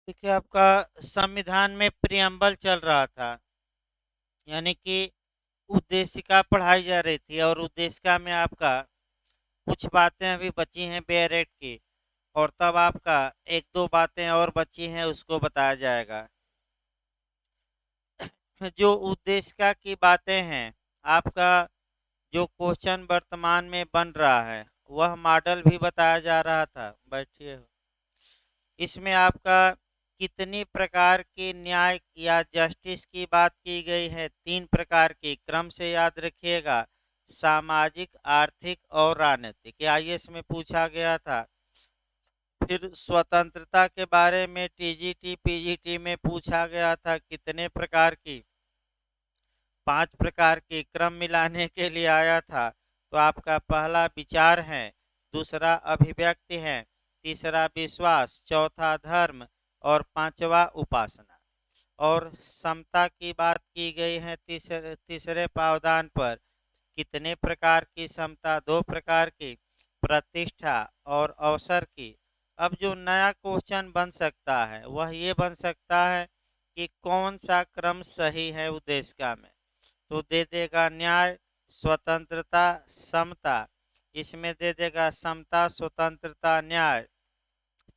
देखिए, आपका संविधान में प्रियम्बल चल रहा था, यानी कि उद्देशिका पढ़ाई जा रही थी और उद्देशिका में आपका कुछ बातें अभी बची हैं बेरेट की। और तब आपका एक दो बातें और बची हैं, उसको बताया जाएगा। जो उद्देशिका की बातें हैं, आपका जो क्वेश्चन वर्तमान में बन रहा है वह मॉडल भी बताया जा रहा था। बैठिए हो। इसमें आपका कितनी प्रकार की न्याय या जस्टिस की बात की गई है? 3 प्रकार की, क्रम से याद रखिएगा। सामाजिक, आर्थिक और राजनीतिक, आईएएस में पूछा गया था। फिर स्वतंत्रता के बारे में टीजीटी पीजीटी में पूछा गया था, कितने प्रकार की? 5 प्रकार की, क्रम मिलाने के लिए आया था। तो आपका पहला विचार है, दूसरा अभिव्यक्ति है, तीसरा विश्वास, चौथा धर्म और पांचवा उपासना। और समता की बात की गई है तीसरे तीसरे पावदान पर। कितने प्रकार की समता? 2 प्रकार की, प्रतिष्ठा और अवसर की। अब जो नया क्वेश्चन बन सकता है वह ये बन सकता है कि कौन सा क्रम सही है उद्देशिका में। तो दे देगा न्याय, स्वतंत्रता, समता। इसमें दे देगा समता, स्वतंत्रता, न्याय।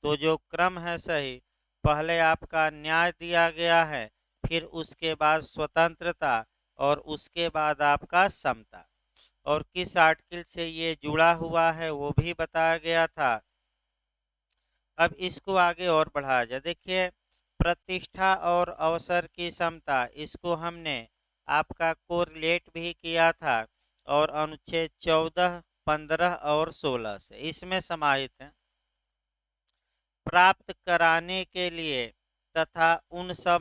तो जो क्रम है सही, पहले आपका न्याय दिया गया है, फिर उसके बाद स्वतंत्रता और उसके बाद आपका समता। और किस आर्टिकल से ये जुड़ा हुआ है वो भी बताया गया था। अब इसको आगे और बढ़ाया जाए। देखिए, प्रतिष्ठा और अवसर की समता, इसको हमने आपका कोरिलेट भी किया था और अनुच्छेद 14, 15 और 16 से इसमें समाहित है। प्राप्त कराने के लिए तथा उन सब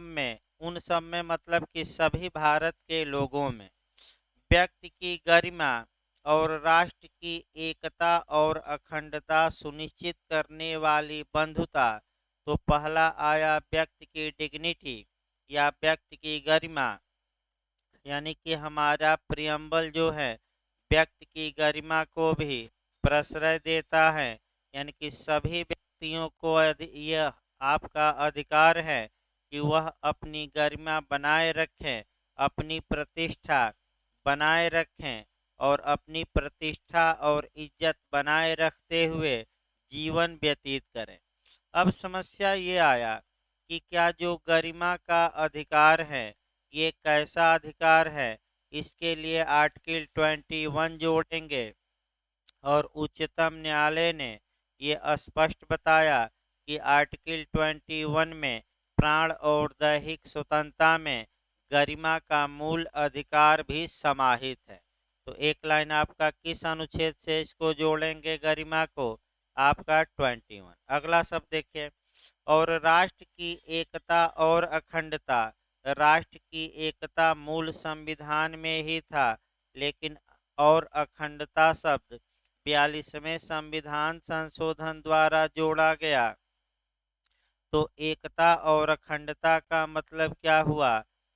में मतलब कि सभी भारत के लोगों में व्यक्ति की गरिमा और राष्ट्र की एकता और अखंडता सुनिश्चित करने वाली बंधुता। तो पहला आया व्यक्ति की डिग्निटी या व्यक्ति की गरिमा, यानी कि हमारा प्रियम्बल जो है व्यक्ति की गरिमा को भी प्रश्रय देता है। यानी कि सभी व्यक्तियों को यह आपका अधिकार है कि वह अपनी गरिमा बनाए रखें, अपनी प्रतिष्ठा बनाए रखें और अपनी प्रतिष्ठा और इज्जत बनाए रखते हुए जीवन व्यतीत करें। अब समस्या ये आया कि क्या जो गरिमा का अधिकार है ये कैसा अधिकार है? इसके लिए आर्टिकल 21 जोड़ेंगे। और उच्चतम न्यायालय ने ये स्पष्ट बताया कि आर्टिकल 21 में प्राण और दैहिक स्वतंत्रता में गरिमा का मूल अधिकार भी समाहित है। तो एक लाइन आपका किस अनुच्छेद से इसको जोड़ेंगे गरिमा को? आपका 21। अगला शब्द देखिए, और राष्ट्र की एकता और अखंडता। राष्ट्र की एकता मूल संविधान में ही था, लेकिन और अखंडता शब्द 42वें संविधान संशोधन द्वारा जोड़ा गया। तो एकता और अखंडता का मतलब क्या हुआ?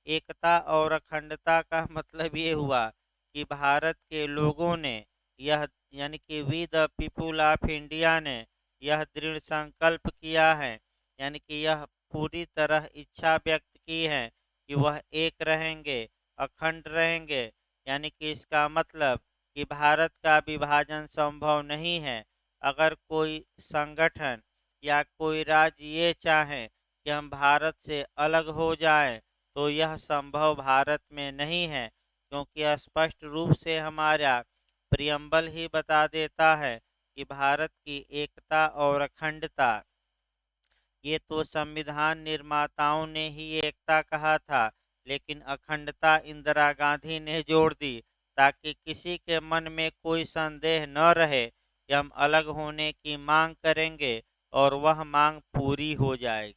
एकता और अखंडता का मतलब ये हुआ कि भारत के लोगों ने यह, यानी कि we the people of India ने यह दृढ़ संकल्प किया है, यानी कि यह पूरी तरह इच्छा व्यक्त की है कि वह एक रहेंगे, अखंड रहेंगे। यानी कि इसका मतलब कि भारत का विभाजन संभव नहीं है। अगर कोई संगठन या कोई राज्य ये चाहे कि हम भारत से अलग हो जाएं, तो यह संभव भारत में नहीं है, क्योंकि स्पष्ट रूप से हमारा प्रियम्बल ही बता देता है कि भारत की एकता और अखंडता, ये तो संविधान निर्माताओं ने ही एकता कहा था, लेकिन अखंडता इंदिरा गांधी ने जोड़ दी, ताकि किसी के मन में कोई संदेह न रहे कि हम अलग होने की मांग करेंगे और वह मांग पूरी हो जाएगी।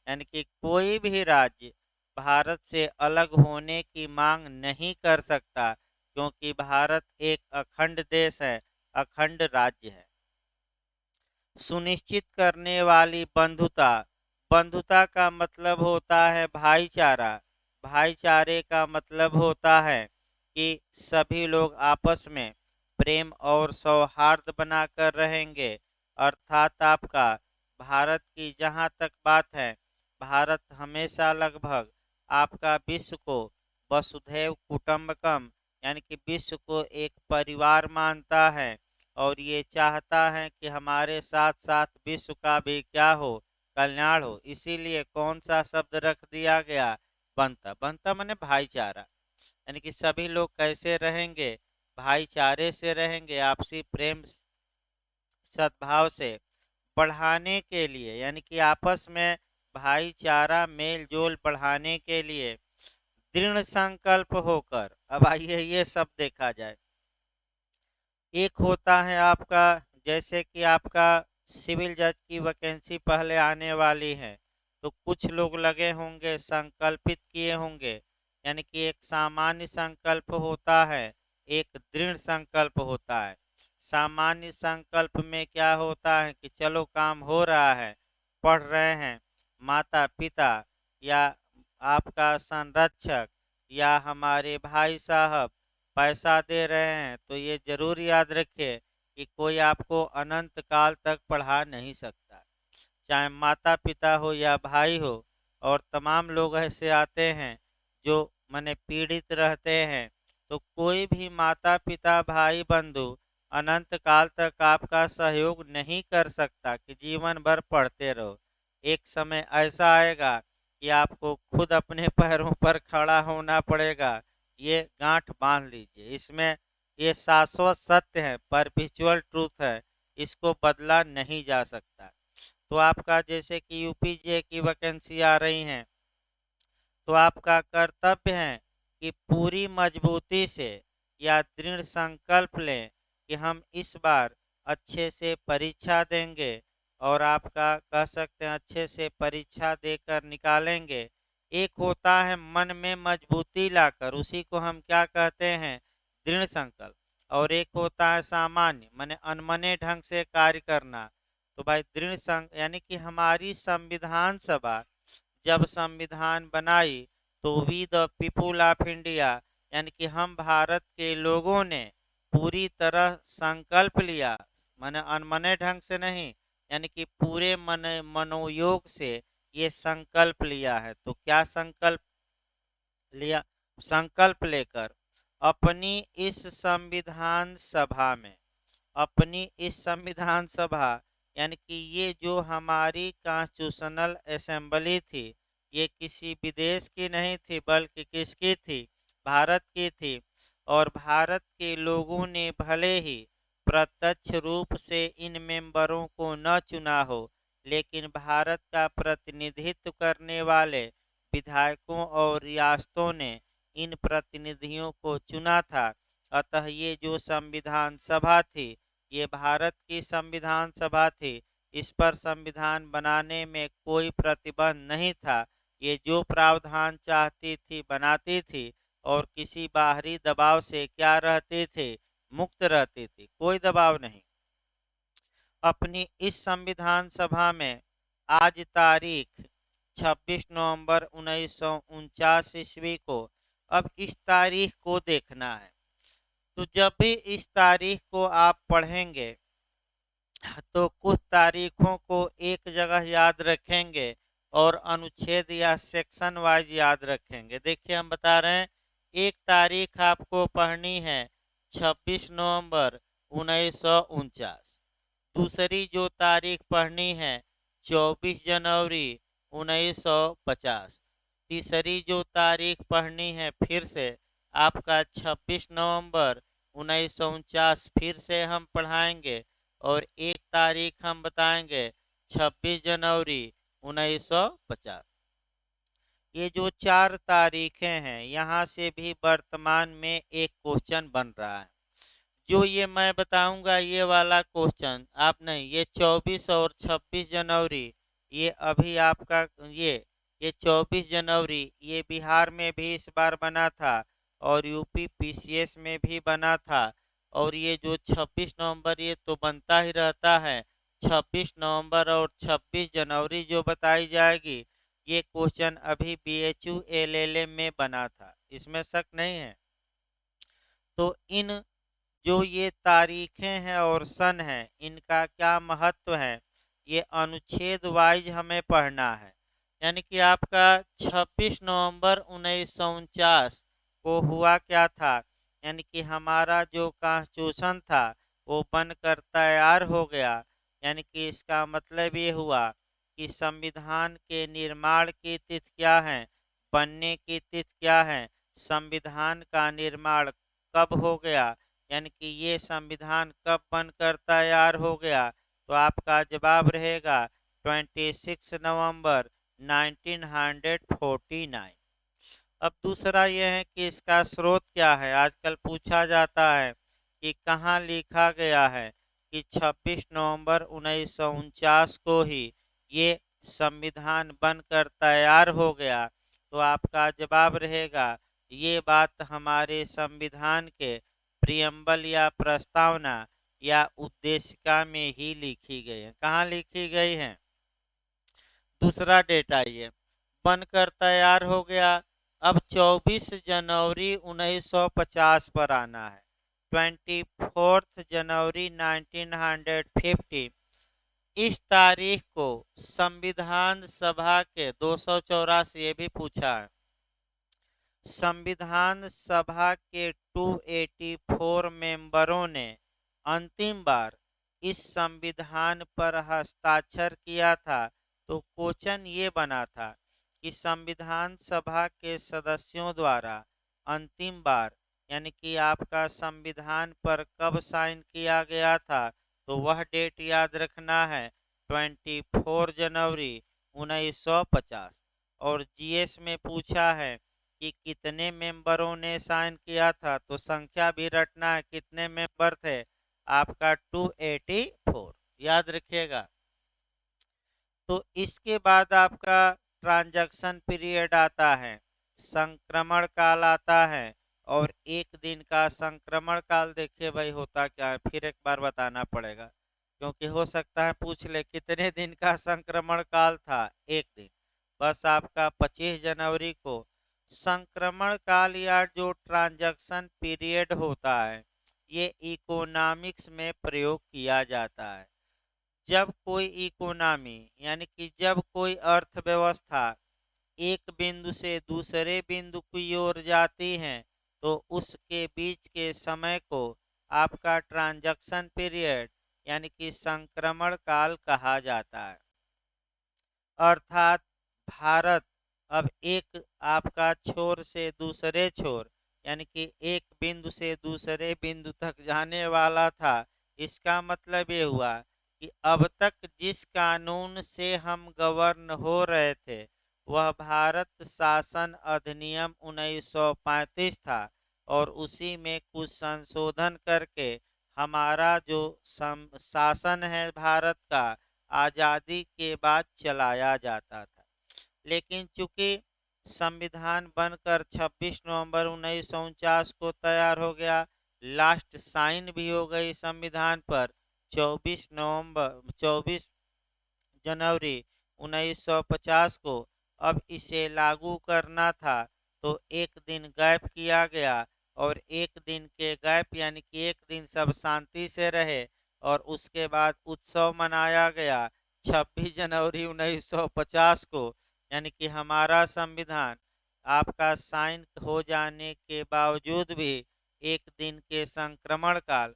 यानी कि कोई भी राज्य भारत से अलग होने की मांग नहीं कर सकता, क्योंकि भारत एक अखंड देश है, अखंड राज्य है। सुनिश्चित करने वाली बंधुता। बंधुता का मतलब होता है भाईचारा। भाईचारे का मतलब होता है कि सभी लोग आपस में प्रेम और सौहार्द बनाकर रहेंगे। अर्थात आपका भारत की जहाँ तक बात है, भारत हमेशा लगभग आपका विश्व को वसुधैव कुटुंबकम यानी कि विश्व को एक परिवार मानता है और ये चाहता है कि हमारे साथ साथ विश्व का भी क्या हो, कल्याण हो। इसीलिए कौन सा शब्द रख दिया गया, बनता। बनता माने भाईचारा, यानी कि सभी लोग कैसे रहेंगे, भाईचारे से रहेंगे, आपसी प्रेम सद्भाव से बढ़ाने के लिए, यानी कि आपस में भाईचारा मेल जोल बढ़ाने के लिए दृढ़ संकल्प होकर। अब आइए ये सब देखा जाए। एक होता है आपका, जैसे कि आपका सिविल जज की वैकेंसी पहले आने वाली है, तो कुछ लोग लगे होंगे, संकल्पित किए होंगे, यानी कि एक सामान्य संकल्प होता है, एक दृढ़ संकल्प होता है। सामान्य संकल्प में क्या होता है कि चलो काम हो रहा है, पढ़ रहे हैं, माता पिता या आपका संरक्षक या हमारे भाई साहब पैसा दे रहे हैं, तो ये जरूर याद रखिए कि कोई आपको अनंत काल तक पढ़ा नहीं सकता, चाहे माता पिता हो या भाई हो। और तमाम लोग ऐसे आते हैं जो माने पीड़ित रहते हैं, तो कोई भी माता पिता भाई बंधु अनंत काल तक आपका सहयोग नहीं कर सकता कि जीवन भर पढ़ते रहो। एक समय ऐसा आएगा कि आपको खुद अपने पैरों पर खड़ा होना पड़ेगा। ये गांठ बांध लीजिए, इसमें ये शाश्वत सत्य है, परपेचुअल ट्रूथ है, इसको बदला नहीं जा सकता। तो आपका जैसे कि यूपीजे की वैकेंसी आ रही हैं, तो आपका कर्तव्य है कि पूरी मजबूती से या दृढ़ संकल्प लें कि हम इस बार अच्छे से परीक्षा देंगे, और आपका कह सकते हैं अच्छे से परीक्षा देकर निकालेंगे। एक होता है मन में मजबूती लाकर, उसी को हम क्या कहते हैं, दृढ़ संकल्प। और एक होता है सामान्य माने अनमने ढंग से कार्य करना। तो भाई दृढ़ संग यानी कि हमारी संविधान सभा जब संविधान बनाई, तो we the people of India यानी कि हम भारत के लोगों ने पूरी तरह संकल्प लिया, माने अनमने ढंग से नहीं, यानी कि पूरे मनोयोग से ये संकल्प लिया है। तो क्या संकल्प लिया, संकल्प लेकर अपनी इस संविधान सभा में, अपनी इस संविधान सभा यानी कि ये जो हमारी कॉन्स्टिट्यूशनल असेंबली थी, ये किसी विदेश की नहीं थी, बल्कि किसकी थी, भारत की थी। और भारत के लोगों ने भले ही प्रत्यक्ष रूप से इन मेंबरों को न चुना हो, लेकिन भारत का प्रतिनिधित्व करने वाले विधायकों और रियासतों ने इन प्रतिनिधियों को चुना था। अतः ये जो संविधान सभा थी, ये भारत की संविधान सभा थी। इस पर संविधान बनाने में कोई प्रतिबंध नहीं था। ये जो प्रावधान चाहती थी बनाती थी, और किसी बाहरी दबाव से क्या रहती थी, मुक्त रहती थी, कोई दबाव नहीं। अपनी इस संविधान सभा में आज तारीख 26 नवंबर 1949 ईस्वी को, अब इस तारीख को देखना है। तो जब भी इस तारीख को आप पढ़ेंगे, तो कुछ तारीखों को एक जगह याद रखेंगे और अनुच्छेद या सेक्शन वाइज याद रखेंगे। देखिए हम बता रहे हैं, एक तारीख आपको पढ़नी है 26 नवंबर 1949। दूसरी जो तारीख पढ़नी है 24 जनवरी 1950। तीसरी जो तारीख पढ़नी है फिर से आपका 26 नवंबर 1949 फिर से हम पढ़ाएंगे। और एक तारीख हम बताएंगे 26 जनवरी 1950। ये जो चार तारीखें हैं, यहाँ से भी वर्तमान में एक क्वेश्चन बन रहा है। जो ये मैं बताऊंगा ये वाला क्वेश्चन आप नहीं, ये 24 और 26 जनवरी, ये अभी आपका ये 24 जनवरी ये बिहार में भी इस बार बना था, और यूपी पीसीएस में भी बना था। और ये जो 26 नवंबर ये तो बनता ही रहता है। 26 नवंबर और 26 जनवरी जो बताई जाएगी, ये क्वेश्चन अभी बीएचयू एलएलएम में बना था, इसमें शक नहीं है। तो इन जो ये तारीखें हैं और सन है, इनका क्या महत्व है, ये अनुच्छेद वाइज हमें पढ़ना है। यानी कि आपका 26 नवंबर 1949 को हुआ क्या था, यानी कि हमारा जो कॉन्स्टिट्यूशन था वो बनकर तैयार हो गया। यानी कि इसका मतलब ये हुआ कि संविधान के निर्माण की तिथि क्या है, बनने की तिथि क्या है, संविधान का निर्माण कब हो गया, यानी कि ये संविधान कब बनकर तैयार हो गया। तो आपका जवाब रहेगा 26 नवंबर 1949। अब दूसरा यह है कि इसका स्रोत क्या है। आजकल पूछा जाता है कि कहाँ लिखा गया है कि 26 नवंबर 1949 को ही ये संविधान बनकर तैयार हो गया। तो आपका जवाब रहेगा ये बात हमारे संविधान के प्रियम्बल या प्रस्तावना या उद्देशिका में ही लिखी गई है। कहाँ लिखी गई है। दूसरा डेट आइए, बनकर तैयार हो गया। अब 24 जनवरी 1950 पर आना है। 24 जनवरी 1950 इस तारीख को संविधान सभा के 284, ये भी पूछा है, संविधान सभा के 284 मेंबरों ने अंतिम बार इस संविधान पर हस्ताक्षर किया था। तो क्वेश्चन ये बना था कि संविधान सभा के सदस्यों द्वारा अंतिम बार यानी कि आपका संविधान पर कब साइन किया गया था। तो वह डेट याद रखना है 24 जनवरी 1950। और जीएस में पूछा है कि कितने मेंबरों ने साइन किया था। तो संख्या भी रटना है, कितने मेंबर थे आपका 284, याद रखिएगा। तो इसके बाद आपका ट्रांजैक्शन पीरियड आता है, संक्रमण काल आता है। और एक दिन का संक्रमण काल देखिए भाई होता क्या है, फिर एक बार बताना पड़ेगा क्योंकि हो सकता है पूछ ले कितने दिन का संक्रमण काल था। एक दिन। बस आपका 25 जनवरी को संक्रमण काल या जो ट्रांजैक्शन पीरियड होता है ये इकोनॉमिक्स में प्रयोग किया जाता है। जब कोई इकोनॉमी यानी कि जब कोई अर्थव्यवस्था एक बिंदु से दूसरे बिंदु की ओर जाती है तो उसके बीच के समय को आपका ट्रांजैक्शन पीरियड यानी कि संक्रमण काल कहा जाता है। अर्थात भारत अब एक आपका छोर से दूसरे छोर यानी कि एक बिंदु से दूसरे बिंदु तक जाने वाला था। इसका मतलब ये हुआ कि अब तक जिस कानून से हम गवर्न हो रहे थे वह भारत शासन अधिनियम 1935 था। और उसी में कुछ संशोधन करके हमारा जो शासन है भारत का आज़ादी के बाद चलाया जाता था। लेकिन चूंकि संविधान बनकर 26 नवंबर 1949 को तैयार हो गया, लास्ट साइन भी हो गई संविधान पर 24 जनवरी 1950 को। अब इसे लागू करना था तो एक दिन गैप किया गया और एक दिन के गैप यानी कि एक दिन सब शांति से रहे और उसके बाद उत्सव मनाया गया 26 जनवरी 1950 को। यानी कि हमारा संविधान आपका साइन हो जाने के बावजूद भी एक दिन के संक्रमण काल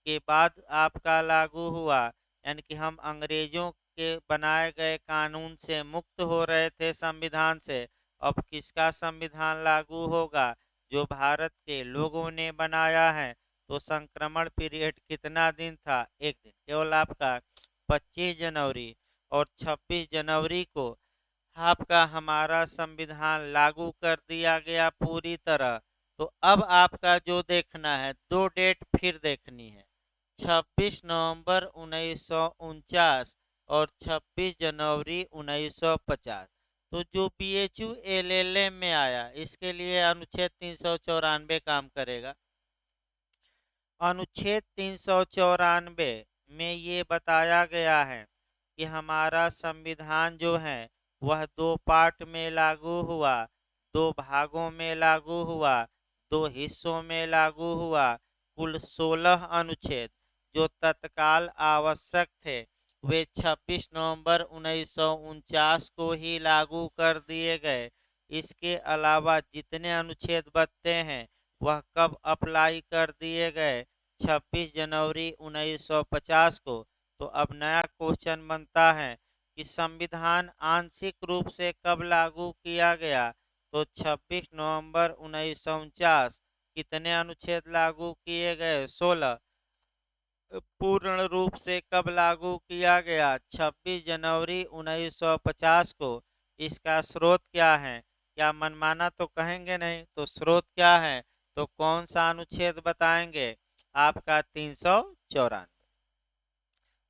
के बाद आपका लागू हुआ। यानी कि हम अंग्रेजों के बनाए गए कानून से मुक्त हो रहे थे संविधान से। अब किसका संविधान लागू होगा, जो भारत के लोगों ने बनाया है। तो संक्रमण पीरियड कितना दिन था, एक दिन। केवल आपका 25 जनवरी और 26 जनवरी को आपका हमारा संविधान लागू कर दिया गया पूरी तरह। तो अब आपका जो देखना है, दो डेट फिर देखनी है, 26 नवंबर 1949 और 26 जनवरी 1950। तो जो बीएचयू एलएलएम में आया इसके लिए अनुच्छेद 394 काम करेगा। अनुच्छेद 394 में ये बताया गया है कि हमारा संविधान जो है वह दो पार्ट में लागू हुआ, दो भागों में लागू हुआ, दो हिस्सों में लागू हुआ। कुल 16 अनुच्छेद जो तत्काल आवश्यक थे वे 26 नवंबर 1949 को ही लागू कर दिए गए। इसके अलावा जितने अनुच्छेद बचते हैं वह कब अप्लाई कर दिए गए? 26 जनवरी 1950 को। तो अब नया क्वेश्चन बनता है कि संविधान आंशिक रूप से कब लागू किया गया? तो 26 नवंबर 1949। कितने अनुच्छेद लागू किए गए? 16। पूर्ण रूप से कब लागू किया गया? 26 जनवरी 1950 को। इसका स्रोत क्या है? क्या मनमाना तो कहेंगे नहीं, तो स्रोत क्या है? तो कौन सा अनुच्छेद बताएंगे? आपका 394।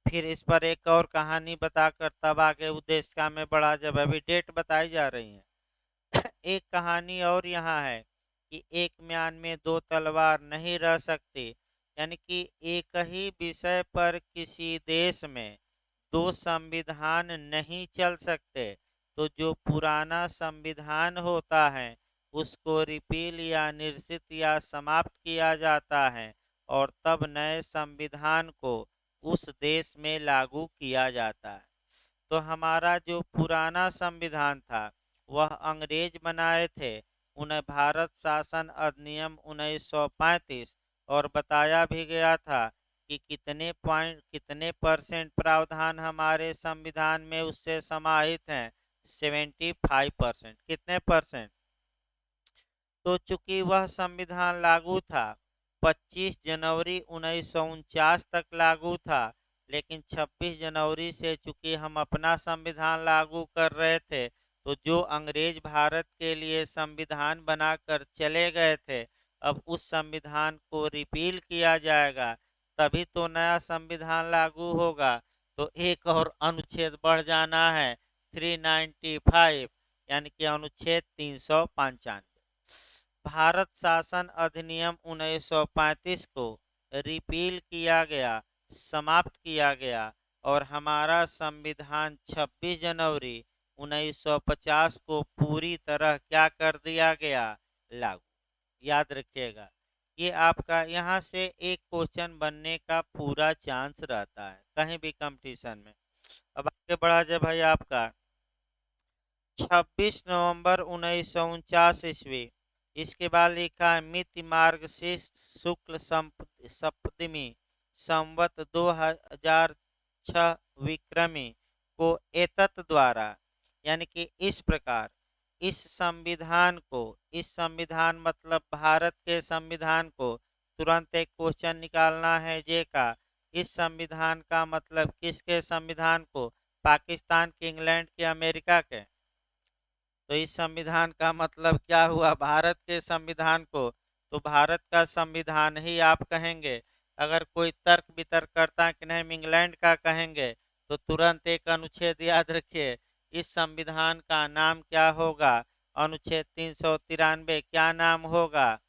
फिर इस पर एक और कहानी बताकर तब आगे उद्देश्य का में बढ़ा, जब अभी डेट बताई जा रही है। एक कहानी और यहाँ है कि एक म्यान में दो तलवार नहीं रह सकती। यानी कि एक ही विषय पर किसी देश में दो संविधान नहीं चल सकते। तो जो पुराना संविधान होता है उसको रिपील या निरसित या समाप्त किया जाता है और तब नए संविधान को उस देश में लागू किया जाता है। तो हमारा जो पुराना संविधान था वह अंग्रेज बनाए थे। उन्हें भारत शासन अधिनियम 1935 और बताया भी गया था कि कितने परसेंट प्रावधान हमारे संविधान में उससे समाहित हैं? 75%। कितने परसेंट? तो चूंकि वह संविधान लागू था, 25 जनवरी 1949 तक लागू था, लेकिन 26 जनवरी से चूंकि हम अपना संविधान लागू कर रहे थे, तो जो अंग्रेज भारत के लिए संविधान बनाकर चले गए थे, अब उस संविधान को रिपील किया जाएगा, तभी तो नया संविधान लागू होगा। तो एक और अनुच्छेद बढ़ जाना है, 395, यानी कि अनुच्छेद 395। भारत शासन अधिनियम 1935 को रिपील किया गया, समाप्त किया गया और हमारा संविधान 26 जनवरी 1950 को पूरी तरह क्या कर दिया गया? लागू। याद रखिएगा, ये आपका यहाँ से एक क्वेश्चन बनने का पूरा चांस रहता है कहीं भी कंपटीशन में। अब आगे बढ़ा जाए भाई, आपका 26 नवंबर 1949 ईस्वी। इसके बाद लिखा है मिति मार्ग से शुक्ल सप्तमी संवत 2006 विक्रमी को एतत् द्वारा, यानी कि इस प्रकार, इस संविधान मतलब भारत के संविधान को, तुरंत एक क्वेश्चन निकालना है जे का। इस संविधान का मतलब किसके संविधान को? पाकिस्तान के, इंग्लैंड के, अमेरिका के? तो इस संविधान का मतलब क्या हुआ? भारत के संविधान को। तो भारत का संविधान ही आप कहेंगे। अगर कोई तर्क वितर्क करता है कि नहीं हम इंग्लैंड का कहेंगे, तो तुरंत एक अनुच्छेद याद रखिए, इस संविधान का नाम क्या होगा? अनुच्छेद 393। क्या नाम होगा?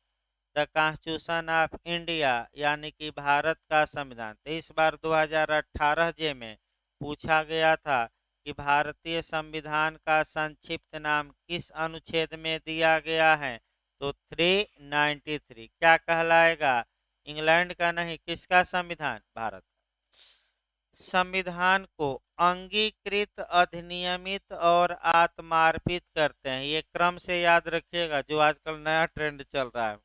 द कॉन्स्टिट्यूशन ऑफ इंडिया, यानी कि भारत का संविधान। तो इस बार 2018 जे में पूछा गया था कि भारतीय संविधान का संक्षिप्त नाम किस अनुच्छेद में दिया गया है? तो 393 क्या कहलाएगा? इंग्लैंड का नहीं, किसका संविधान? भारत। संविधान को अंगीकृत, अधिनियमित और आत्मार्पित करते हैं। ये क्रम से याद रखिएगा, जो आजकल नया ट्रेंड चल रहा है।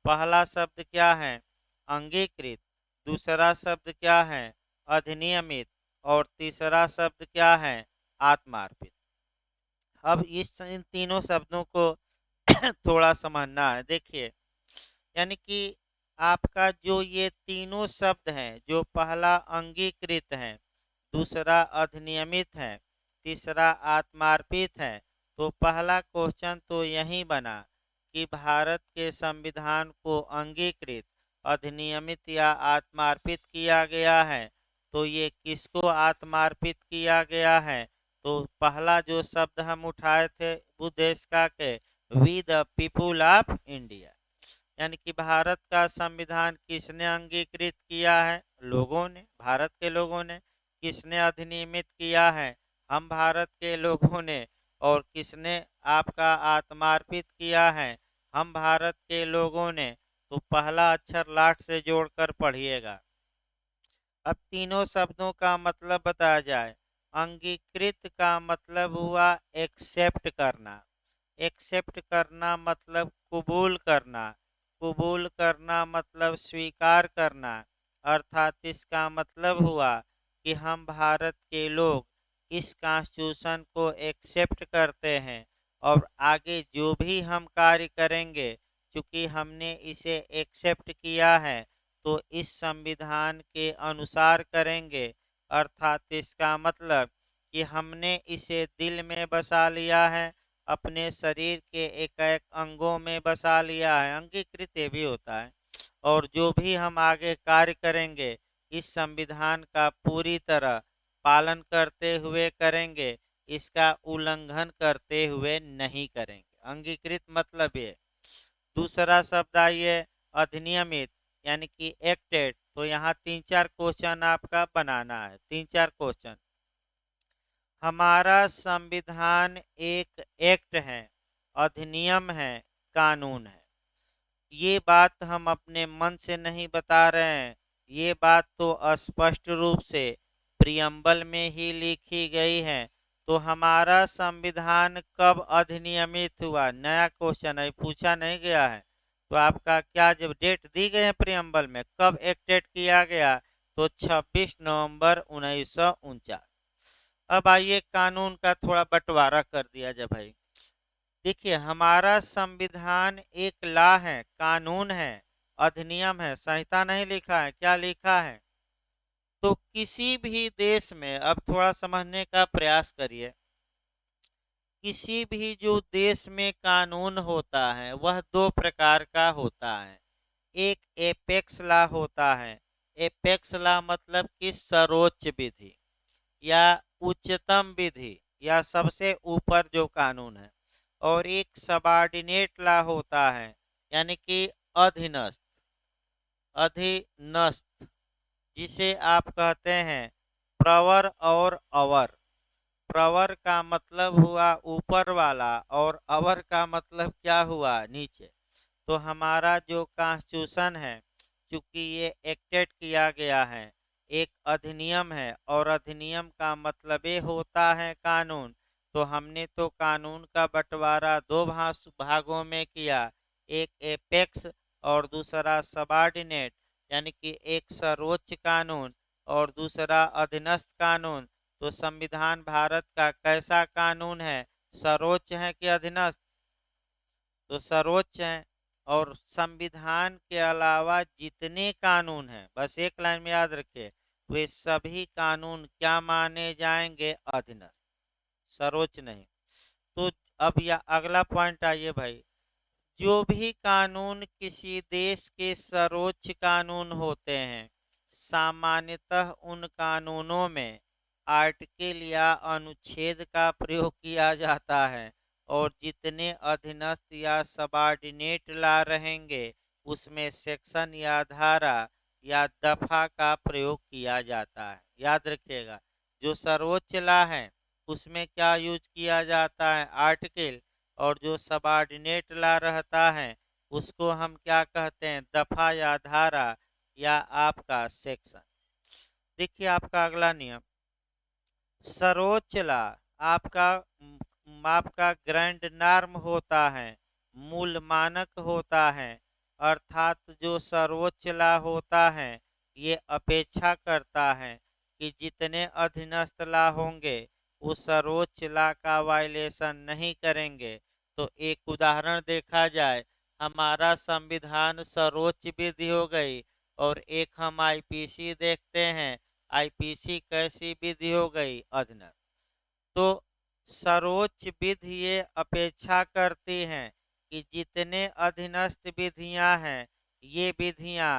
पहला शब्द क्या है? अंगीकृत। दूसरा शब्द क्या है? अधिनियमित। और तीसरा शब्द क्या है? आत्मार्पित। अब इन तीनों शब्दों को थोड़ा समझना है। देखिए, यानी कि आपका जो ये तीनों शब्द हैं, जो पहला अंगीकृत है, दूसरा अधिनियमित है, तीसरा आत्मार्पित है, तो पहला क्वेश्चन तो यही बना कि भारत के संविधान को अंगीकृत, अधिनियमित या आत्मार्पित किया गया है। तो ये किसको आत्मार्पित किया गया है? तो पहला जो शब्द हम उठाए थे वो देश का के, we the people of India. यानी कि भारत का संविधान किसने अंगीकृत किया है? लोगों ने, भारत के लोगों ने। किसने अधिनियमित किया है? हम भारत के लोगों ने। और किसने आपका आत्मार्पित किया है? हम भारत के लोगों ने। तो पहला अक्षर लास्ट से जोड़कर पढ़िएगा। अब तीनों शब्दों का मतलब बताया जाए। अंगीकृत का मतलब हुआ एक्सेप्ट करना। एक्सेप्ट करना मतलब कबूल करना। कबूल करना मतलब स्वीकार करना। अर्थात इसका मतलब हुआ कि हम भारत के लोग इस कॉन्स्टिट्यूशन को एक्सेप्ट करते हैं और आगे जो भी हम कार्य करेंगे, चूंकि हमने इसे एक्सेप्ट किया है तो इस संविधान के अनुसार करेंगे। अर्थात इसका मतलब कि हमने इसे दिल में बसा लिया है, अपने शरीर के एक एक अंगों में बसा लिया है। अंगीकृत ये भी होता है। और जो भी हम आगे कार्य करेंगे इस संविधान का पूरी तरह पालन करते हुए करेंगे, इसका उल्लंघन करते हुए नहीं करेंगे। अंगीकृत मतलब ये। दूसरा शब्द आइए अधिनियमित, यानी कि एक्टेड। तो यहाँ तीन चार क्वेश्चन आपका बनाना है, तीन चार क्वेश्चन। हमारा संविधान एक एक्ट है, अधिनियम है, कानून है। ये बात हम अपने मन से नहीं बता रहे हैं, ये बात तो स्पष्ट रूप से प्रियम्बल में ही लिखी गई है। तो हमारा संविधान कब अधिनियमित हुआ? नया क्वेश्चन है, पूछा नहीं गया है। तो आपका क्या जब डेट दी गई है प्रियम्बल में, कब एक्टेड किया गया? तो 26 नवंबर 1949। अब आइए कानून का थोड़ा बंटवारा कर दिया जाए भाई। देखिए, हमारा संविधान एक लॉ है, कानून है, अधिनियम है, संहिता नहीं लिखा है। क्या लिखा है? तो किसी भी देश में, अब थोड़ा समझने का प्रयास करिए, किसी भी जो देश में कानून होता है वह दो प्रकार का होता है। एक एपेक्स लॉ होता है। एपेक्स लॉ मतलब कि सर्वोच्च विधि या उच्चतम विधि या सबसे ऊपर जो कानून है। और एक सबॉर्डिनेट लॉ होता है, यानी कि अधीनस्थ। अधीनस्थ जिसे आप कहते हैं प्रवर और अवर। प्रवर का मतलब हुआ ऊपर वाला और अवर का मतलब क्या हुआ? नीचे। तो हमारा जो कॉन्स्टिट्यूशन है, चूंकि ये एक्टेड किया गया है, एक अधिनियम है और अधिनियम का मतलब ये होता है कानून। तो हमने तो कानून का बंटवारा दो भागों में किया, एक एपेक्स और दूसरा सबॉर्डिनेट, यानी कि एक सर्वोच्च कानून और दूसरा अधीनस्थ कानून। तो संविधान भारत का कैसा कानून है? सर्वोच्च है कि अधीनस्थ? तो सर्वोच्च है। और संविधान के अलावा जितने कानून हैं, बस एक लाइन में याद रखिए, वे सभी कानून क्या माने जाएंगे? अधीनस्थ, सर्वोच्च नहीं। तो अब यह अगला पॉइंट आइए भाई। जो भी कानून किसी देश के सर्वोच्च कानून होते हैं, सामान्यतः उन कानूनों में आर्टिकल या अनुच्छेद का प्रयोग किया जाता है और जितने अधीनस्थ या सबॉर्डिनेट लॉ रहेंगे उसमें सेक्शन या धारा या दफा का प्रयोग किया जाता है। याद रखिएगा, जो सर्वोच्च लॉ है उसमें क्या यूज किया जाता है? आर्टिकल। और जो सबॉर्डिनेट लॉ रहता है उसको हम क्या कहते हैं? दफा या धारा या आपका सेक्शन। देखिए आपका अगला नियम, सर्वोच्च लॉ आपका आपका ग्रैंड नॉर्म होता है, मूल मानक होता है। अर्थात जो सर्वोच्च लॉ होता है ये अपेक्षा करता है कि जितने अधीनस्थ लॉ होंगे वो सर्वोच्च लॉ का वायलेशन नहीं करेंगे। तो एक उदाहरण देखा जाए, हमारा संविधान सर्वोच्च विधि हो गई और एक हम आईपीसी देखते हैं, आईपीसी कैसी विधि हो गई? अधीनस्थ। तो सर्वोच्च विधि ये अपेक्षा करती हैं कि जितने अधीनस्थ विधियां हैं ये विधियां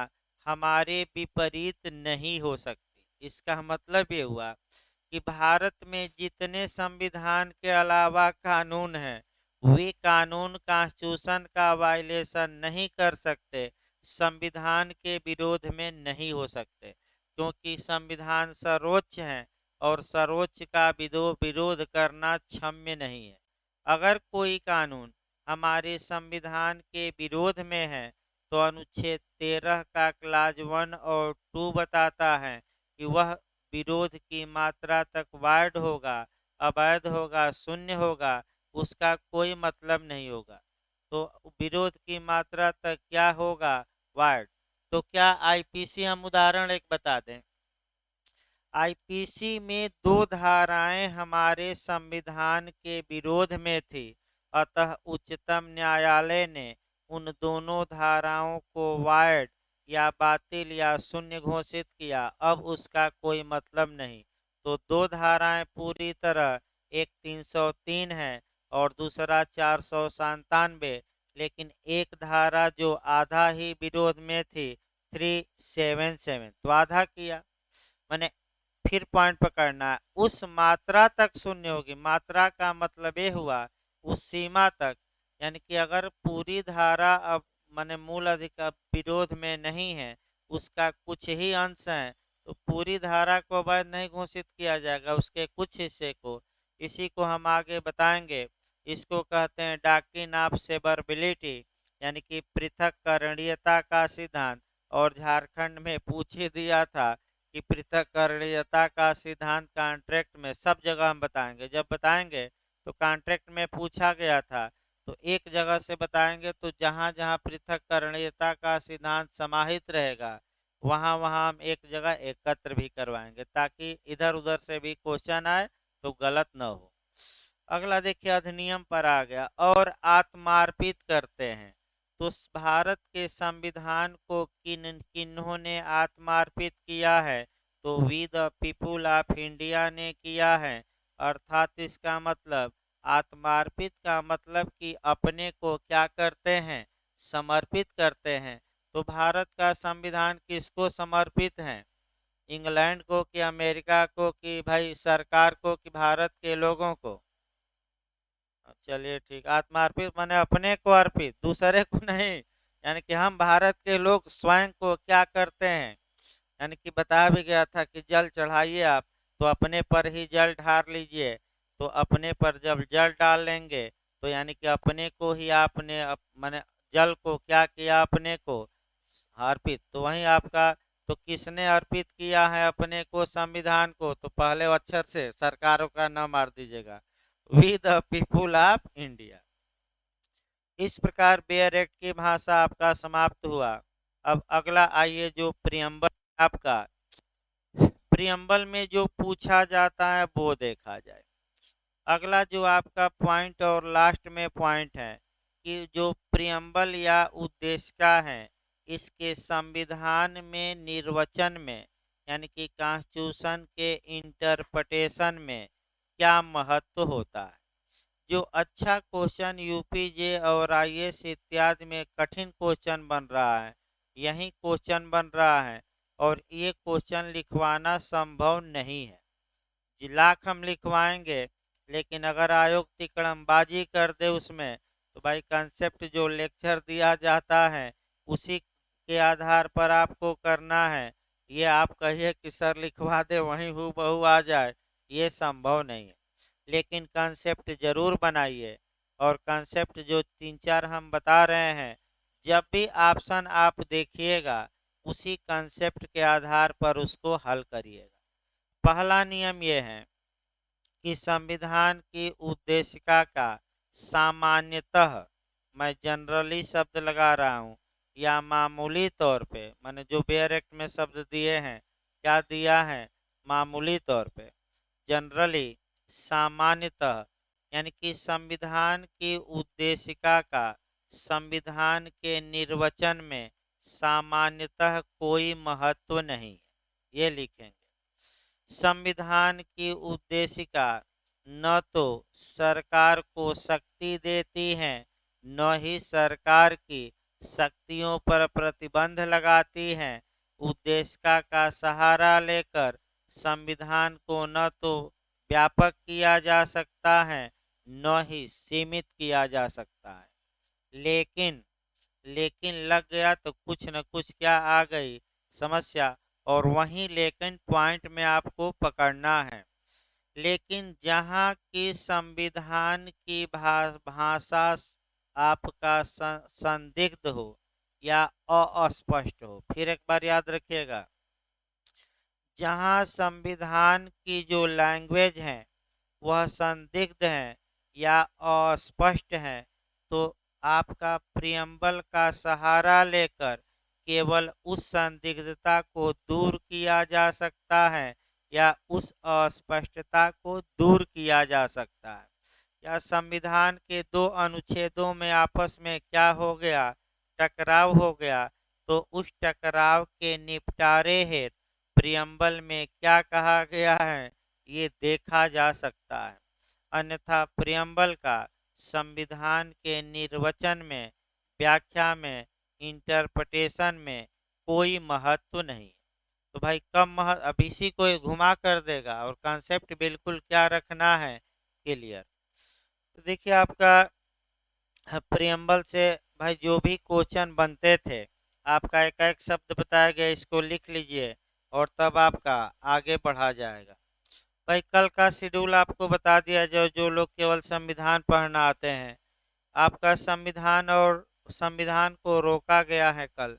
हमारे विपरीत नहीं हो सकती। इसका मतलब ये हुआ कि भारत में जितने संविधान के अलावा कानून हैं वे कानून कॉन्स्टिट्यूशन का वायलेशन नहीं कर सकते, संविधान के विरोध में नहीं हो सकते, क्योंकि संविधान सर्वोच्च है और सर्वोच्च का विरोध करना क्षम्य नहीं है। अगर कोई कानून हमारे संविधान के विरोध में है तो अनुच्छेद 13 का क्लाज 1 और 2 बताता है कि वह विरोध की मात्रा तक वार्ड होगा, अवैध होगा, शून्य होगा, उसका कोई मतलब नहीं होगा। तो विरोध की मात्रा तक क्या होगा? वार्ड। तो क्या आईपीसी, हम उदाहरण एक बता दें, आईपीसी में दो धाराएं हमारे संविधान के विरोध में थी, अतः उच्चतम न्यायालय ने उन दोनों धाराओं को वायड या बातिल या शून्य घोषित किया। अब उसका कोई मतलब नहीं। तो दो धाराएं पूरी तरह, एक 303 है और दूसरा 497, लेकिन एक धारा जो आधा ही विरोध में थी 377, तो आधा किया। मैंने फिर पॉइंट पकड़ना है, उस मात्रा तक शून्य होगी। मात्रा का मतलब ये हुआ उस सीमा तक, यानी कि अगर पूरी धारा अब माने मूल अधिकार विरोध में नहीं है, उसका कुछ ही अंश है, तो पूरी धारा को अवैध नहीं घोषित किया जाएगा, उसके कुछ हिस्से को। इसी को हम आगे बताएंगे। इसको कहते हैं डॉक्ट्रिन ऑफ सेवरेबिलिटी, यानी कि पृथक्करणीयता का सिद्धांत। और झारखंड में पूछ ही दिया था कि पृथक्करणीयता का सिद्धांत कॉन्ट्रैक्ट में, सब जगह हम बताएंगे। जब बताएंगे तो कॉन्ट्रैक्ट में पूछा गया था, तो एक जगह से बताएंगे, तो जहां जहां पृथक्करणीयता का सिद्धांत समाहित रहेगा वहां वहां हम एक जगह एकत्र भी करवाएंगे, ताकि इधर उधर से भी क्वेश्चन आए तो गलत न हो। अगला देखिए, अधिनियम पर आ गया। और आत्मार्पित करते हैं, तो भारत के संविधान को किन्होंने आत्मार्पित किया है? तो we the people of India ने किया है। अर्थात इसका मतलब, आत्मार्पित का मतलब कि अपने को क्या करते हैं? समर्पित करते हैं। तो भारत का संविधान किसको समर्पित है? इंग्लैंड को कि अमेरिका को कि भाई सरकार को कि भारत के लोगों को? चलिए ठीक, आत्मार्पित माने अपने को अर्पित, दूसरे को नहीं। यानी कि हम भारत के लोग स्वयं को क्या करते हैं? यानी कि बताया भी गया था कि जल चढ़ाइए आप, तो अपने पर ही जल ढार लीजिए। तो अपने पर जब जल डाल लेंगे, तो यानी कि अपने को ही आपने माने जल को क्या किया? अपने को अर्पित। तो वही आपका, तो किसने अर्पित किया है अपने को? संविधान को। तो पहले अक्षर से सरकारों का नाम मार दीजिएगा, we the people of India. इस प्रकार बेयर एक्ट की भाषा आपका समाप्त हुआ। अब अगला आइए, जो प्रियम्बल आपका, प्रियम्बल में जो पूछा जाता है वो देखा जाए। अगला जो आपका पॉइंट और लास्ट में पॉइंट है कि जो प्रियम्बल या उद्देशिका है, इसके संविधान में निर्वचन में, यानी कि कॉन्स्टिट्यूशन के इंटरप्रिटेशन में क्या महत्व होता है? जो अच्छा क्वेश्चन यूपीजे और आईएएस इत्यादि में कठिन क्वेश्चन बन रहा है, यही क्वेश्चन बन रहा है। और ये क्वेश्चन लिखवाना संभव नहीं है। लाख हम लिखवाएंगे, लेकिन अगर आयोग तिकड़मबाजी कर दे उसमें, तो भाई कंसेप्ट जो लेक्चर दिया जाता है उसी के आधार पर आपको करना है। ये आप कहिए कि सर लिखवा दे वहीं हूबहू आ जाए, ये संभव नहीं है। लेकिन कंसेप्ट जरूर बनाइए। और कंसेप्ट जो तीन चार हम बता रहे हैं, जब भी ऑप्शन आप देखिएगा उसी कंसेप्ट के आधार पर उसको हल करिएगा। पहला नियम यह है कि संविधान की उद्देशिका का सामान्यतः, मैं जनरली शब्द लगा रहा हूँ, या मामूली तौर पे, मैंने जो बेयर एक्ट में शब्द दिए हैं, क्या दिया है? मामूली तौर पे, जनरली, सामान्यतः, यानी कि संविधान की उद्देशिका का संविधान के निर्वचन में सामान्यतः कोई महत्व नहीं है। ये लिखेंगे। संविधान की उद्देशिका न तो सरकार को शक्ति देती है, न ही सरकार की शक्तियों पर प्रतिबंध लगाती है। उद्देशिका का सहारा लेकर संविधान को न तो व्यापक किया जा सकता है, न ही सीमित किया जा सकता है। लेकिन लेकिन लग गया तो कुछ न कुछ क्या आ गई? समस्या। और वहीं लेकिन पॉइंट में आपको पकड़ना है। लेकिन जहाँ की संविधान की भाषा आपका संदिग्ध हो या अस्पष्ट हो, फिर एक बार याद रखिएगा, जहां संविधान की जो लैंग्वेज है वह संदिग्ध है या अस्पष्ट है, तो आपका प्रियम्बल का सहारा लेकर केवल उस संदिग्धता को दूर किया जा सकता है या उस अस्पष्टता को दूर किया जा सकता है। या संविधान के दो अनुच्छेदों में आपस में क्या हो गया, टकराव हो गया, तो उस टकराव के निपटारे हेतु प्रियम्बल में क्या कहा गया है ये देखा जा सकता है। अन्यथा प्रियम्बल का संविधान के निर्वचन में, व्याख्या में, इंटरप्रिटेशन में कोई महत्व नहीं। तो भाई कम महत्व, अब इसी को घुमा कर देगा और कॉन्सेप्ट बिल्कुल क्या रखना है, क्लियर। तो देखिए आपका प्रियम्बल से भाई जो भी क्वेश्चन बनते थे, आपका एक एक शब्द बताया गया, इसको लिख लीजिए और तब आपका आगे बढ़ा जाएगा। भाई कल का शेड्यूल आपको बता दिया, जो जो लोग केवल संविधान पढ़ना आते हैं, आपका संविधान और संविधान को रोका गया है कल।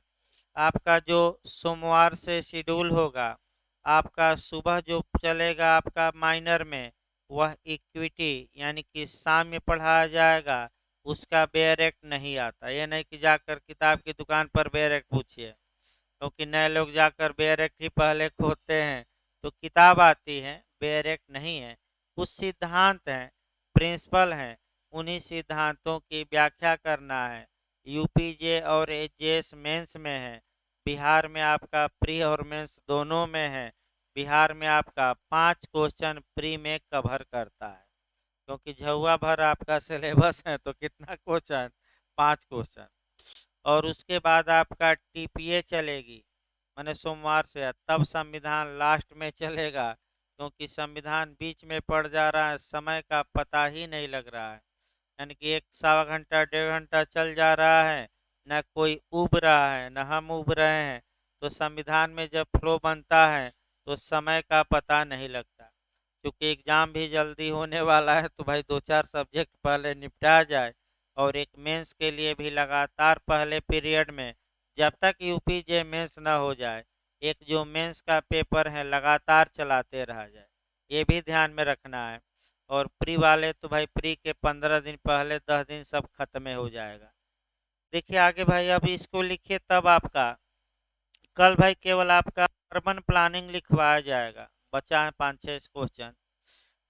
आपका जो सोमवार से शेड्यूल होगा, आपका सुबह जो चलेगा आपका माइनर में, वह इक्विटी यानी कि साम्य पढ़ाया जाएगा। उसका बेयर एक्ट नहीं आता। ये नहीं कि जाकर किताब की दुकान पर बेयर एक्ट पूछिए, क्योंकि नए लोग जाकर बेयर एक्ट ही पहले खोदते हैं। तो किताब आती है, बेयर एक्ट नहीं है। कुछ सिद्धांत हैं, प्रिंसिपल हैं, उन्हीं सिद्धांतों की व्याख्या करना है। यूपीजे और एजेएस मेंस में है। बिहार में आपका प्री और मेंस दोनों में है। बिहार में आपका 5 क्वेश्चन प्री में कवर करता है, क्योंकि झुआ भर आपका सिलेबस है, तो कितना क्वेश्चन, 5 क्वेश्चन। और उसके बाद आपका टीपीए चलेगी, मैंने सोमवार से, तब संविधान लास्ट में चलेगा, क्योंकि संविधान बीच में पड़ जा रहा है, समय का पता ही नहीं लग रहा है। यानी कि 1 सवा घंटा 1.5 घंटा चल जा रहा है, न कोई उब रहा है न हम उब रहे हैं। तो संविधान में जब फ्लो बनता है तो समय का पता नहीं लगता। क्योंकि एग्जाम भी जल्दी होने वाला है, तो भाई 2-4 सब्जेक्ट पहले निपटा जाए। और एक मेंस के लिए भी लगातार पहले पीरियड में, जब तक यूपीजे मेंस ना हो जाए, एक जो मेंस का पेपर है लगातार चलाते रहा जाए, ये भी ध्यान में रखना है। और प्री वाले तो भाई प्री के 15 दिन पहले 10 दिन सब खत्म हो जाएगा। देखिए आगे भाई, अब इसको लिखिए, तब आपका कल भाई केवल आपका अर्बन प्लानिंग लिखवाया जाएगा। बचा है 5-6 क्वेश्चन।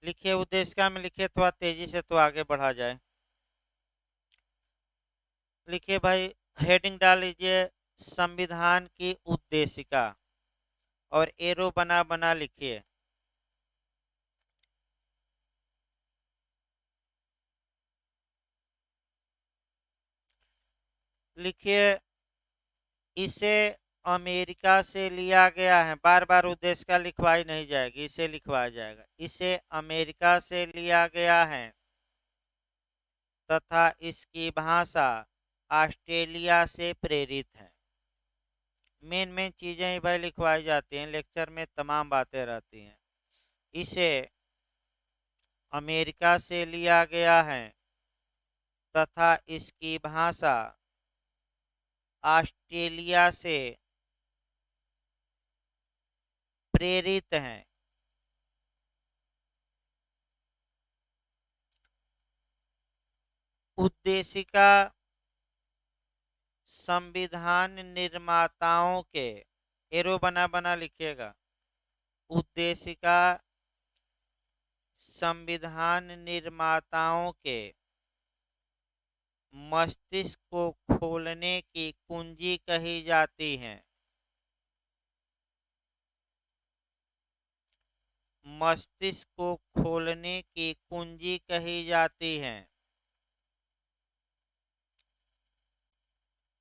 लिखिए उद्देशिका में, लिखिए थोड़ा तेजी से तो आगे बढ़ा जाए। लिखिए भाई, हेडिंग डाल लीजिए संविधान की उद्देशिका, और एरो बना बना लिखिए। लिखिए इसे अमेरिका से लिया गया है। बार बार उद्देशिका लिखवाई नहीं जाएगी, इसे लिखवाया जाएगा। इसे अमेरिका से लिया गया है तथा इसकी भाषा ऑस्ट्रेलिया से प्रेरित है। मेन मेन चीजें ही भाई लिखवाई जाती हैं, लेक्चर में तमाम बातें रहती हैं। इसे अमेरिका से लिया गया है तथा इसकी भाषा ऑस्ट्रेलिया से प्रेरित है। उद्देशिका संविधान निर्माताओं के, एरो बना बना लिखिएगा, उद्देशिका संविधान निर्माताओं के मस्तिष्क को खोलने की कुंजी कही जाती है। मस्तिष्क को खोलने की कुंजी कही जाती है।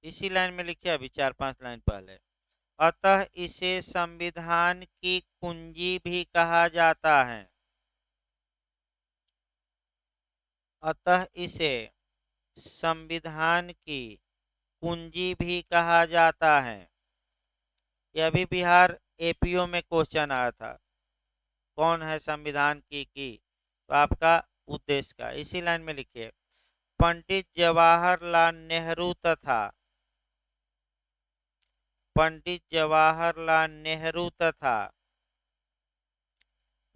इसी लाइन में लिखिए, अभी 4-5 लाइन पहले। अतः इसे संविधान की कुंजी भी कहा जाता है। अतः इसे संविधान की कुंजी भी कहा जाता है। यह भी बिहार एपीओ में क्वेश्चन आया था, कौन है संविधान की, तो आपका उद्देश्य का। इसी लाइन में लिखिए, पंडित जवाहरलाल नेहरू तथा पंडित जवाहरलाल नेहरू तथा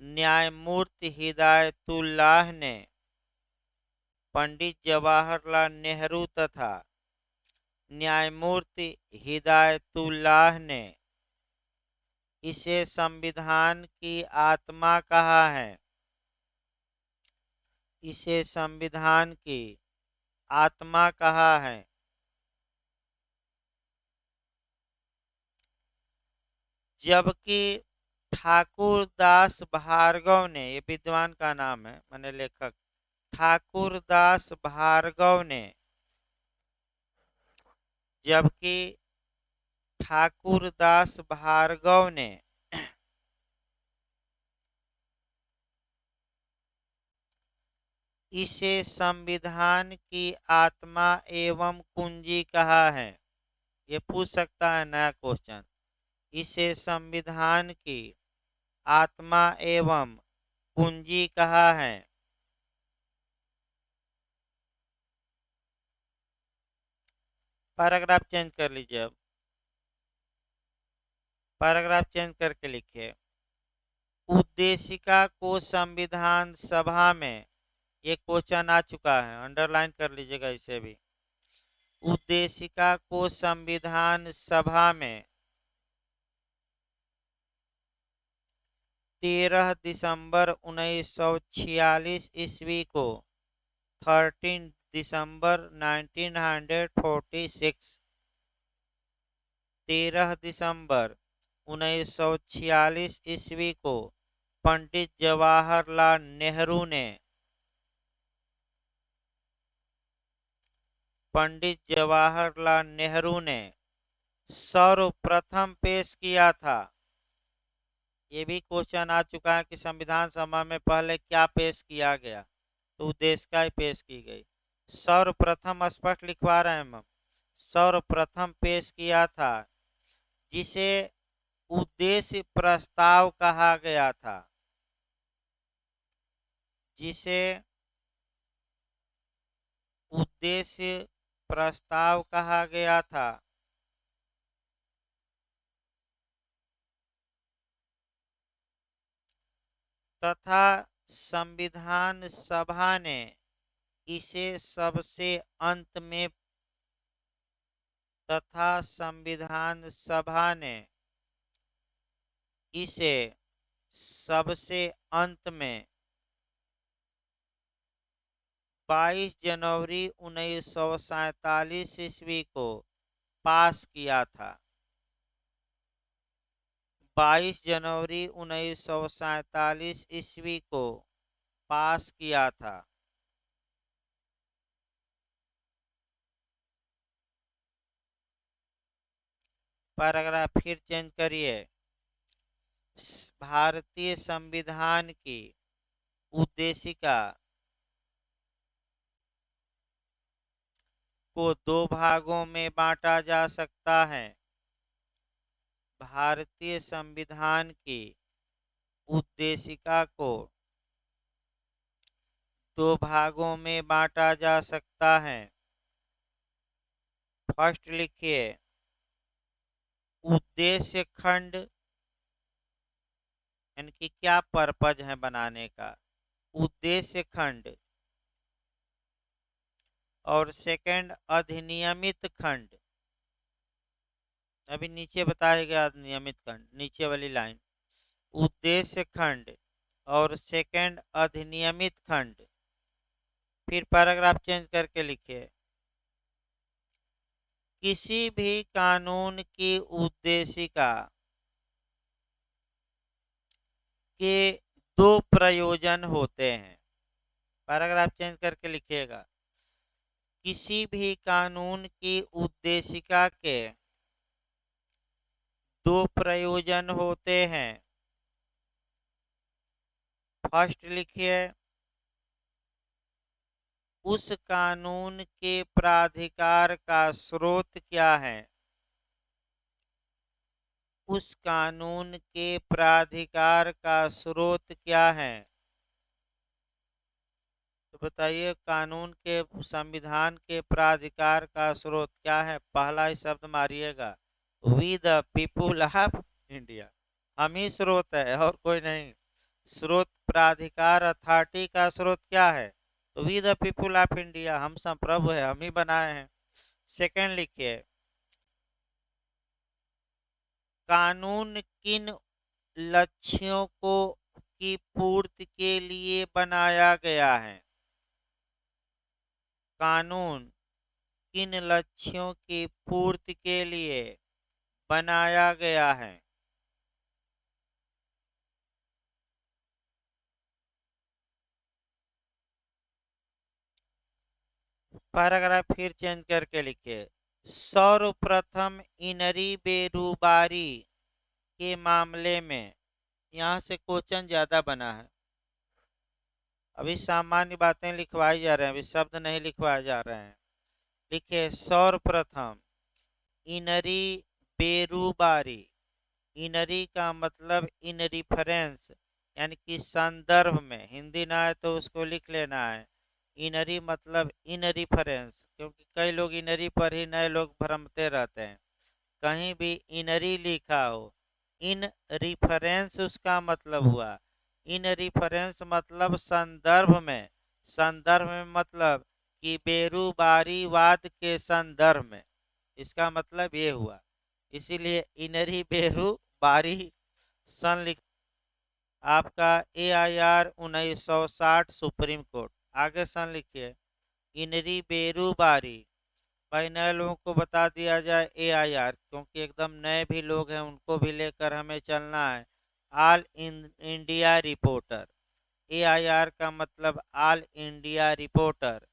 न्यायमूर्ति हिदायतुल्लाह ने पंडित जवाहरलाल नेहरू तथा न्यायमूर्ति हिदायतुल्लाह ने इसे संविधान की आत्मा कहा है। इसे संविधान की आत्मा कहा है। जबकि ठाकुर दास भार्गव ने, ये विद्वान का नाम है, माने लेखक, ठाकुर दास भार्गव ने, जबकि ठाकुर दास भार्गव ने इसे संविधान की आत्मा एवं कुंजी कहा है। ये पूछ सकता है नया क्वेश्चन। इसे संविधान की आत्मा एवं कुंजी कहा है। पैराग्राफ चेंज कर लीजिए। अब पैराग्राफ चेंज करके लिखिए, उद्देशिका को संविधान सभा में, ये क्वेश्चन आ चुका है, अंडरलाइन कर लीजिएगा इसे भी। उद्देशिका को संविधान सभा में 13 दिसंबर 1946 ईस्वी को 13 दिसंबर 1946, 13 दिसंबर 1946 ईस्वी को पंडित जवाहरलाल नेहरू ने, पंडित जवाहरलाल नेहरू ने सर्वप्रथम पेश किया था। ये भी क्वेश्चन आ चुका है कि संविधान सभा में पहले क्या पेश किया गया, तो उद्देशिका ही पेश की गई। सर्वप्रथम स्पष्ट लिखवा रहे हैं हम, सर्वप्रथम पेश किया था, जिसे उद्देश्य प्रस्ताव कहा गया था, जिसे उद्देश्य प्रस्ताव कहा गया था। तथा संविधान सभा ने इसे सबसे अंत में, तथा संविधान सभा ने इसे सबसे अंत में 22 जनवरी 1947 ईस्वी को पास किया था। 22 जनवरी 1947 ईस्वी को पास किया था। पैराग्राफ फिर चेंज करिए। भारतीय संविधान की उद्देशिका को दो भागों में बांटा जा सकता है। भारतीय संविधान की उद्देशिका को दो भागों में बांटा जा सकता है। फर्स्ट लिखिए, उद्देश्य खंड, यानी कि क्या पर्पज है बनाने का, उद्देश्य खंड, और सेकंड अधिनियमित खंड। अभी नीचे बताया गया अधिनियमित खंड, नीचे वाली लाइन, उद्देश्य खंड और सेकंड अधिनियमित खंड। फिर पैराग्राफ चेंज करके लिखिए, किसी भी कानून की उद्देशिका के दो प्रयोजन होते हैं। पैराग्राफ चेंज करके लिखिएगा, किसी भी कानून की उद्देशिका के दो प्रयोजन होते हैं। फर्स्ट लिखिए, उस कानून के प्राधिकार का स्रोत क्या है। उस कानून के प्राधिकार का स्रोत क्या है। तो बताइए, कानून के, संविधान के प्राधिकार का स्रोत क्या है। पहला ही शब्द मारिएगा, we the people of India. हम ही स्रोत है और कोई नहीं। स्रोत प्राधिकार अथॉरिटी का स्रोत क्या है? तो we the people of India, हम संप्रभु है, हम ही बनाए हैं। सेकंड लिखिए, कानून किन लक्ष्यों को की पूर्ति के लिए बनाया गया है? कानून किन लक्ष्यों की पूर्ति के लिए बनाया गया है? पैराग्राफ फिर चेंज करके लिखिए, सर्वप्रथम इनरी बेरुबारी के मामले में, यहाँ से क्वेश्चन ज्यादा बना है, अभी सामान्य बातें लिखवाई जा रहे हैं, अभी शब्द नहीं लिखवाए जा रहे हैं। लिखिए, सर्वप्रथम इनरी बेरुबारी, इनरी का मतलब इन रिफरेंस, यानी कि संदर्भ में, हिंदी ना है तो उसको लिख लेना है। इनरी मतलब इन रिफरेंस, क्योंकि कई लोग इनरी पर ही नए लोग भ्रमते रहते हैं। कहीं भी इनरी लिखा हो, इन रिफरेंस उसका मतलब हुआ। इन रिफरेंस मतलब संदर्भ में, संदर्भ में मतलब कि बेरुबारीवाद के संदर्भ में, इसका मतलब ये हुआ। इसीलिए इनरी बेरुबारी सन लिख, आपका AIR 1960 सुप्रीम कोर्ट। आगे सन लिखिए, इनरी बेरुबारी, भाई नए लोगों को बता दिया जाए AIR, क्योंकि एकदम नए भी लोग हैं, उनको भी लेकर हमें चलना है। ऑल इंडिया रिपोर्टर, AIR का मतलब ऑल इंडिया रिपोर्टर,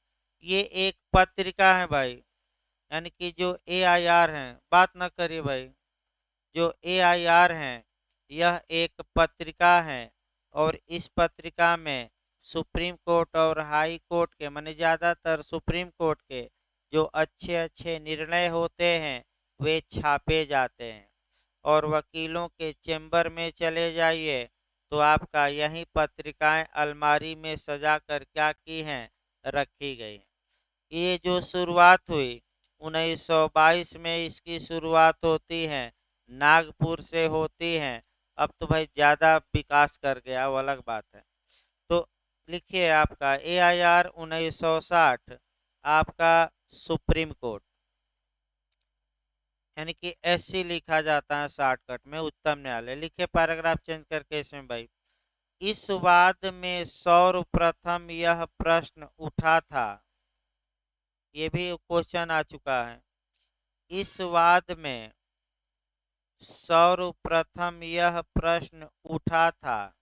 ये एक पत्रिका है भाई। यानी कि जो AIR हैं, बात ना करिए भाई, जो AIR हैं यह एक पत्रिका है, और इस पत्रिका में सुप्रीम कोर्ट और हाई कोर्ट के, माने ज़्यादातर सुप्रीम कोर्ट के जो अच्छे अच्छे निर्णय होते हैं वे छापे जाते हैं। और वकीलों के चेंबर में चले जाइए तो आपका यही पत्रिकाएं अलमारी में सजा कर क्या की हैं, रखी गई हैं। ये जो शुरुआत हुई 1922 में, इसकी शुरुआत होती है, नागपुर से होती है। अब तो भाई ज़्यादा विकास कर गया, वो अलग बात है। तो लिखिए, आपका AIR 1960 आपका सुप्रीम कोर्ट, यानी कि SC लिखा जाता है शॉर्टकट में, उच्चतम न्यायालय। लिखिए पैराग्राफ चेंज करके इसमें भाई, इस वाद में सर्वप्रथम यह प्रश्न उठा था, ये भी क्वेश्चन आ चुका है। इस वाद में सर्वप्रथम यह प्रश्न उठा था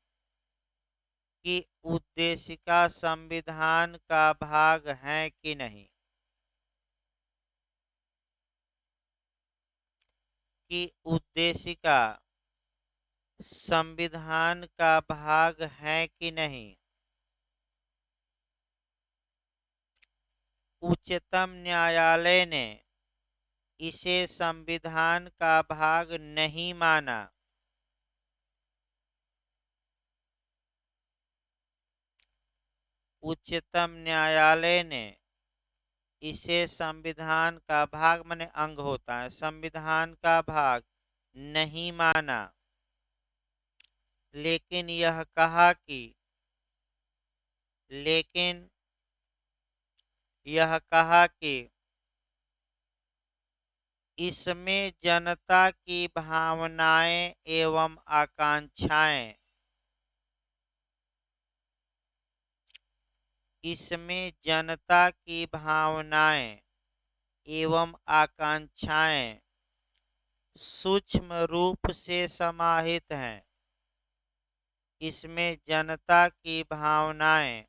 कि उद्देशिका संविधान का भाग है कि नहीं, कि उद्देशिका संविधान का भाग है कि नहीं। उच्चतम न्यायालय ने इसे संविधान का भाग नहीं माना। उच्चतम न्यायालय ने इसे संविधान का भाग, माने अंग होता है, संविधान का भाग नहीं माना। लेकिन यह कहा कि, लेकिन यह कहा कि इसमें जनता की भावनाएं एवं आकांक्षाएं, इसमें जनता की भावनाएं एवं आकांक्षाएं सूक्ष्म रूप से समाहित हैं। इसमें जनता की भावनाएं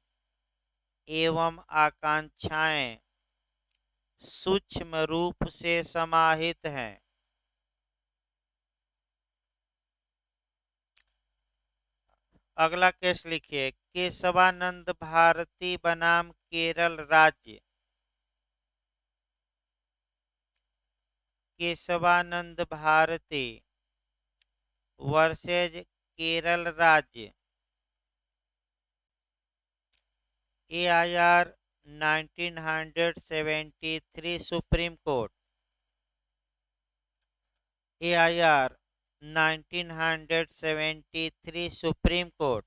एवं आकांक्षाएं सूक्ष्म रूप से समाहित हैं। अगला केस लिखिए, केशवानंद भारती बनाम केरल राज्य। केशवानंद भारती वर्सेज केरल राज्य। AIR 1973 supreme court. AIR 1973 supreme court.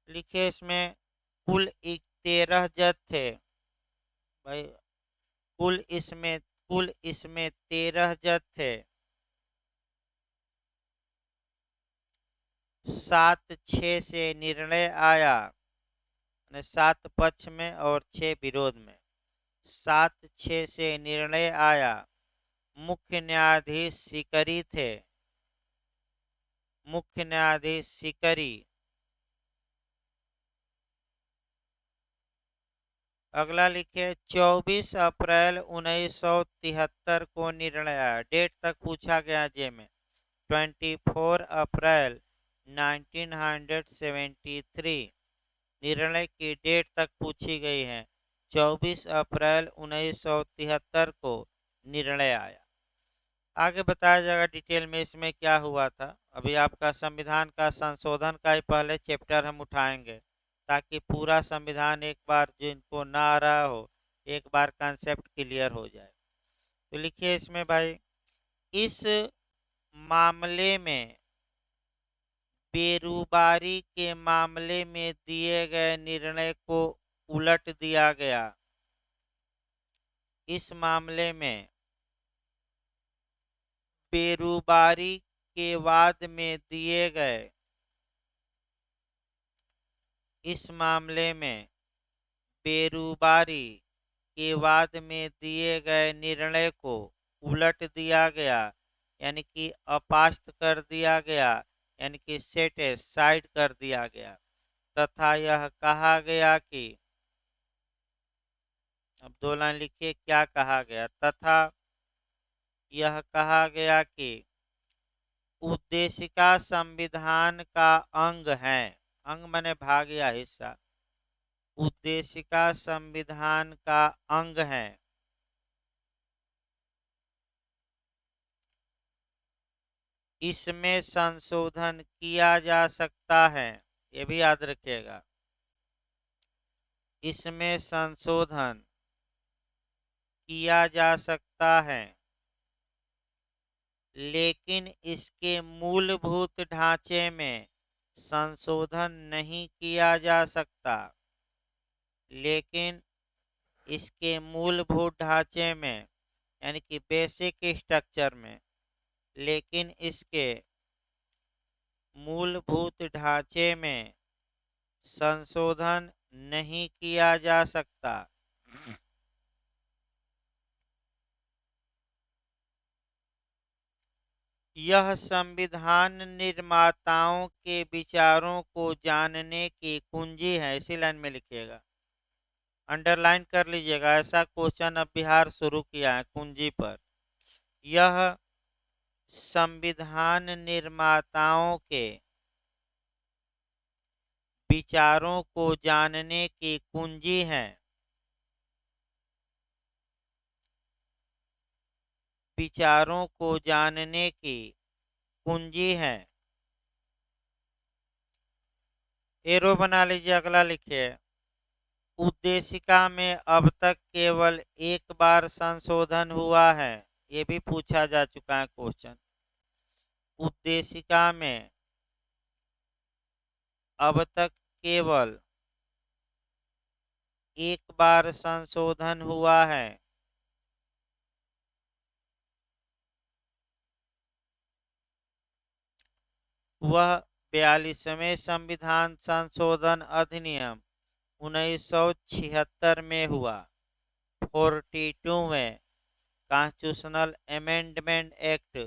लिखिए इसमें कुल 13 जज थे भाई। कुल इसमें 13 जज थे। 7-6 से निर्णय आया, 7 पक्ष में और 6 विरोध में। 7-6 से निर्णय आया। मुख्य न्यायाधीश सीकरी थे। मुख्य न्यायाधीश सीकरी। अगला लिखिए 24 अप्रैल 1973 को निर्णय आया। डेट तक पूछा गया जे में 24 अप्रैल 1973 निर्णय की डेट तक पूछी गई है। 24 अप्रैल 1973 को निर्णय आया। आगे बताया जाएगा डिटेल में इसमें क्या हुआ था। अभी आपका संविधान का संशोधन का ही पहले चैप्टर हम उठाएंगे, ताकि पूरा संविधान एक बार जिनको ना आ रहा हो, एक बार कंसेप्ट क्लियर हो जाए। तो लिखिए इसमें भाई, इस मामले में बेरुबारी के मामले में दिए गए निर्णय को उलट दिया गया। इस मामले में बेरुबारी के वाद में दिए गए इस मामले में बेरुबारी के वाद में दिए गए निर्णय को उलट दिया गया, यानी कि अपास्त कर दिया गया, यानी कि सेट साइड कर दिया गया। तथा यह कहा गया कि, अब 2 लाइन लिखिए क्या कहा गया। तथा यह कहा गया कि उद्देशिका संविधान का अंग है। अंग माने भाग या हिस्सा। उद्देशिका संविधान का अंग है। इसमें संशोधन किया जा सकता है। ये भी याद रखिएगा, इसमें संशोधन किया जा सकता है, लेकिन इसके मूलभूत ढांचे में संशोधन नहीं किया जा सकता। लेकिन इसके मूलभूत ढांचे में, यानी कि बेसिक स्ट्रक्चर में, लेकिन इसके मूलभूत ढांचे में संशोधन नहीं किया जा सकता। यह संविधान निर्माताओं के विचारों को जानने की कुंजी है। इसी लाइन में लिखिएगा, अंडरलाइन कर लीजिएगा। ऐसा क्वेश्चन अब बिहार शुरू किया है कुंजी पर। यह संविधान निर्माताओं के विचारों को जानने की कुंजी है। विचारों को जानने की कुंजी है। एरो बना लीजिए। अगला लिखिए, उद्देशिका में अब तक केवल एक बार संशोधन हुआ है। ये भी पूछा जा चुका है क्वेश्चन। उद्देशिका में अब तक केवल एक बार संशोधन हुआ है। वह 42वें संविधान संशोधन अधिनियम 1976 में हुआ। 42वें कॉन्स्टिट्यूशनल अमेंडमेंट एक्ट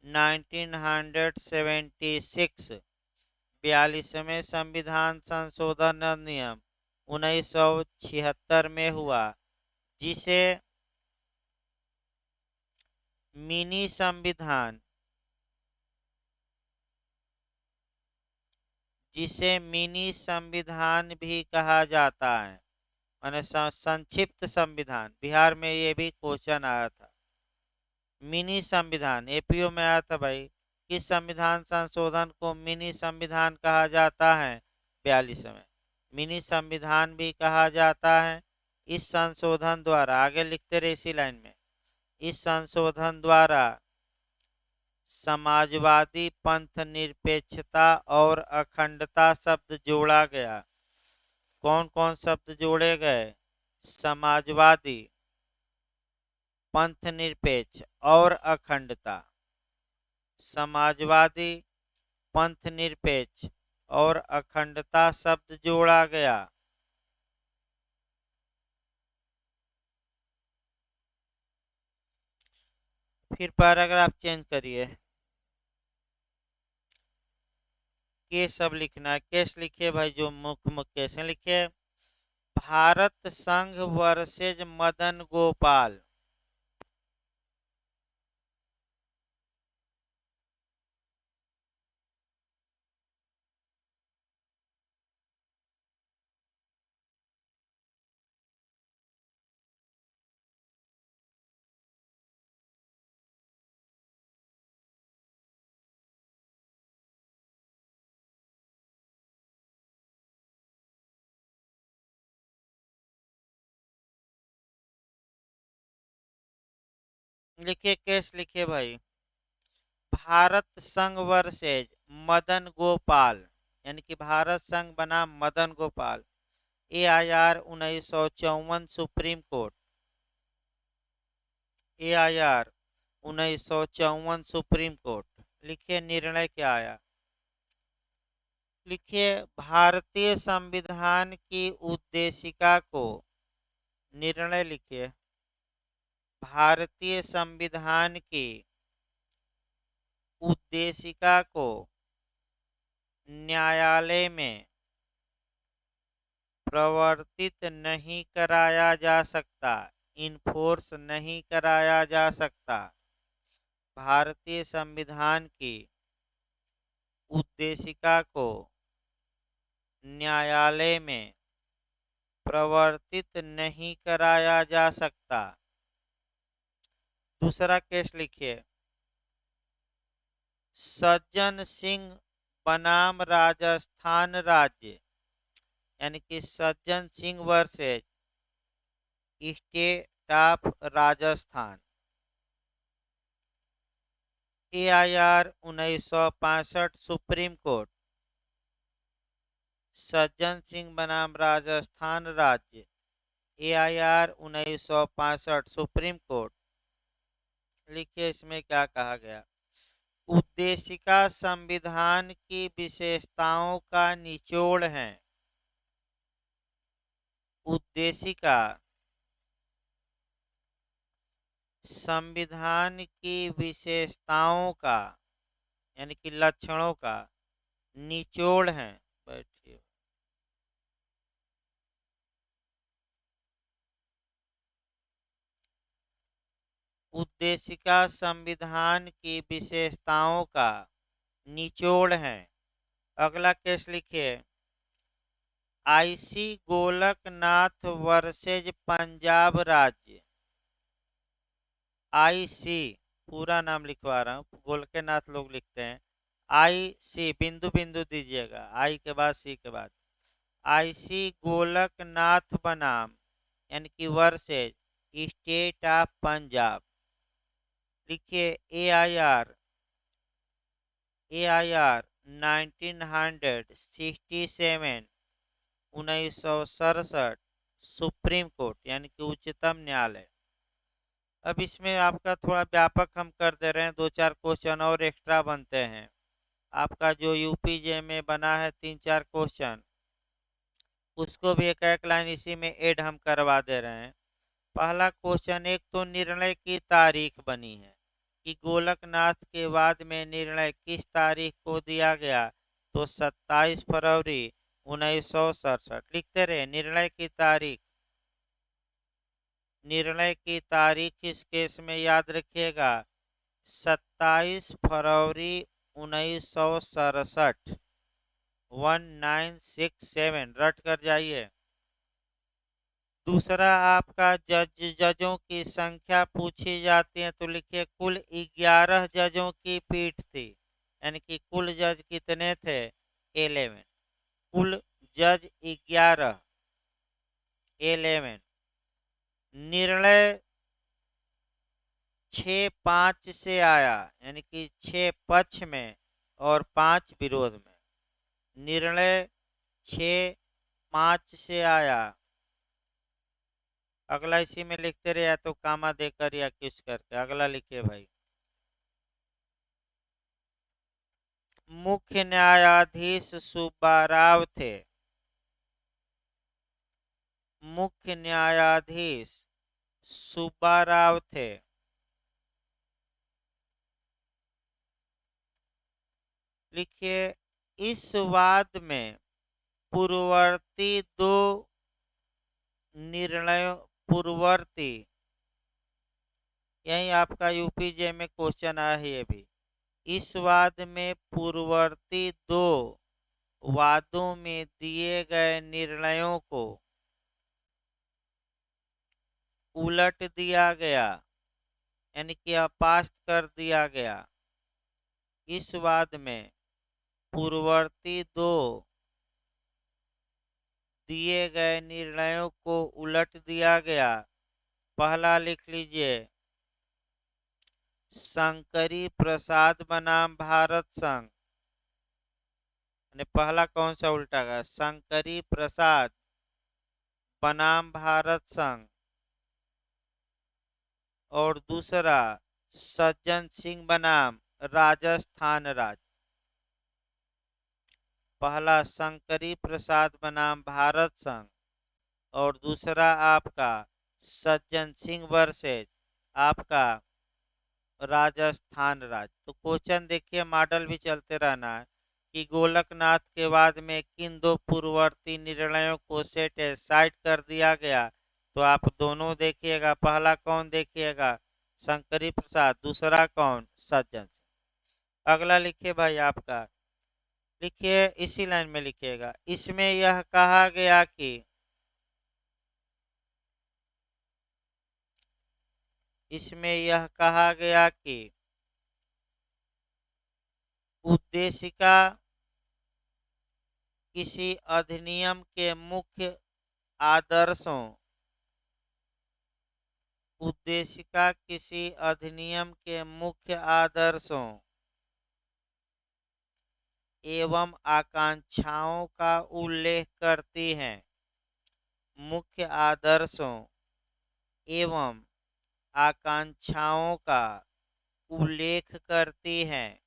1976 42वें संविधान संशोधन अधिनियम 1976 में हुआ, जिसे मिनी संविधान भी कहा जाता है। माने संक्षिप्त संविधान। बिहार में ये भी क्वेश्चन आया था। मिनी संविधान एपीओ में आया था भाई। किस संविधान संशोधन को मिनी संविधान कहा जाता है? 42वें मिनी संविधान भी कहा जाता है। इस संशोधन द्वारा, आगे लिखते रहे इसी लाइन में, इस संशोधन द्वारा समाजवादी पंथ निरपेक्षता और अखंडता शब्द जोड़ा गया। कौन कौन शब्द जोड़े गए? समाजवादी, पंथ निरपेक्ष और अखंडता। समाजवादी, पंथ निरपेक्ष और अखंडता शब्द जोड़ा गया। फिर पैराग्राफ चेंज करिए। केस अब लिखना है। केस लिखिए भाई, जो मुख्य मुख्य केस हैं लिखिए। भारत संघ वर्सेज मदन गोपाल। लिखिए केस लिखिए भाई। भारत संघ वर्सेज मदन गोपाल, यानी कि भारत संघ बनाम Madan Gopal. AIR 1954 supreme court. AIR 1954 supreme court. लिखिए निर्णय क्या आया। लिखिए भारतीय संविधान की उद्देशिका को, निर्णय लिखिए, भारतीय संविधान की उद्देशिका को न्यायालय में प्रवर्तित नहीं कराया जा सकता, इन्फोर्स नहीं कराया जा सकता। भारतीय संविधान की उद्देशिका को न्यायालय में प्रवर्तित नहीं कराया जा सकता। दूसरा केस लिखिए। सज्जन सिंह बनाम राजस्थान राज्य, यानी कि Sajjan Singh versus state of Rajasthan. AIR 1965 supreme court. Sajjan Singh बनाम राजस्थान राज्य, AIR 1965 सुप्रीम कोर्ट। लिखिए इसमें क्या कहा गया। उद्देशिका संविधान की विशेषताओं का निचोड़ है। उद्देशिका संविधान की विशेषताओं का, यानी कि लक्षणों का निचोड़ है। बैठिए। उद्देशिका संविधान की विशेषताओं का निचोड़ है। अगला केस लिखिए। IC गोलकनाथ वर्सेज पंजाब राज्य। IC, पूरा नाम लिखवा रहा हूँ, गोलकनाथ लोग लिखते हैं। IC बिंदु बिंदु दीजिएगा, आई के बाद सी के बाद। IC गोलकनाथ बनाम, यानी कि वर्सेज स्टेट ऑफ पंजाब। लिखिए AIR 1967 1967 सुप्रीम कोर्ट, यानी कि उच्चतम न्यायालय। अब इसमें आपका थोड़ा व्यापक हम कर दे रहे हैं, दो चार क्वेश्चन और एक्स्ट्रा बनते हैं। आपका जो UPJ में बना है 3-4 क्वेश्चन, उसको भी एक एक लाइन इसी में ऐड हम करवा दे रहे हैं। पहला क्वेश्चन, एक तो निर्णय की तारीख बनी है कि गोलकनाथ के बाद में निर्णय किस तारीख को दिया गया, तो 27 फरवरी 1967। लिखते रहे निर्णय की तारीख। निर्णय की तारीख इस केस में याद रखिएगा 27 फरवरी 1967, 1967 रट कर जाइए। दूसरा आपका जजों की संख्या पूछी जाती है, तो लिखिए कुल 11 जजों की पीठ थी, यानी कि कुल जज कितने थे? 11। कुल जज 11, 11। निर्णय 6 5 से आया, यानी कि 6 पक्ष में और 5 विरोध में। निर्णय 6 5 से आया। अगला इसी में लिखते रहे, या तो कामा देकर या कुछ करके। अगला लिखिए भाई। मुख्य न्यायाधीश सुब्बा राव थे। मुख्य न्यायाधीश सुब्बा राव थे। लिखिए, इस वाद में पूर्ववर्ती दो निर्णयों पूर्ववर्ती, यही आपका यूपीजे में क्वेश्चन आया है। ये भी इस वाद में पूर्ववर्ती दो वादों में दिए गए निर्णयों को उलट दिया गया, यानी कि अपास्त कर दिया गया। इस वाद में पूर्ववर्ती दो दिए गए निर्णयों को उलट दिया गया। पहला लिख लीजिए, शंकरी प्रसाद बनाम भारत संघ। पहला कौन सा उल्टा गया? शंकरी प्रसाद बनाम भारत संघ। और दूसरा सज्जन सिंह बनाम राजस्थान राज्य। पहला शंकरी प्रसाद बनाम भारत संघ और दूसरा आपका सज्जन सिंह वर्सेज आपका राजस्थान राज्य। तो क्वेश्चन देखिए, मॉडल भी चलते रहना है कि गोलकनाथ के बाद में किन दो पूर्ववर्ती निर्णयों को सेट साइड कर दिया गया। तो आप दोनों देखिएगा। पहला कौन देखिएगा? शंकरी प्रसाद। दूसरा कौन? सज्जन सिंह। अगला लिखिए भाई आपका। लिखिए, इसी लाइन में लिखिएगा। इसमें यह कहा गया कि उद्देशिका किसी अधिनियम के मुख्य आदर्शों उद्देशिका किसी अधिनियम के मुख्य आदर्शों एवं आकांक्षाओं का उल्लेख करती हैं। मुख्य आदर्शों एवं आकांक्षाओं का उल्लेख करती हैं।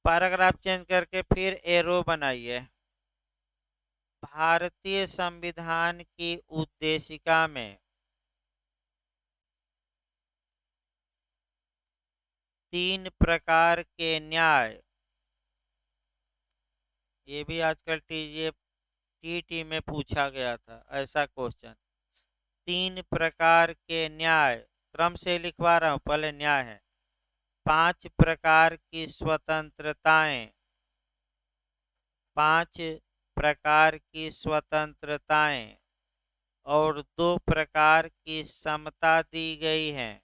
पैराग्राफ चेंज करके फिर एरो बनाइए। भारतीय संविधान की उद्देशिका में 3 प्रकार के न्याय, ये भी आजकल टीटी में पूछा गया था ऐसा क्वेश्चन। 3 प्रकार के न्याय, क्रम से लिखवा रहा हूं, पहले न्याय है। 5 प्रकार की स्वतंत्रताएं, 5 प्रकार की स्वतंत्रताएं और 2 प्रकार की समता दी गई है।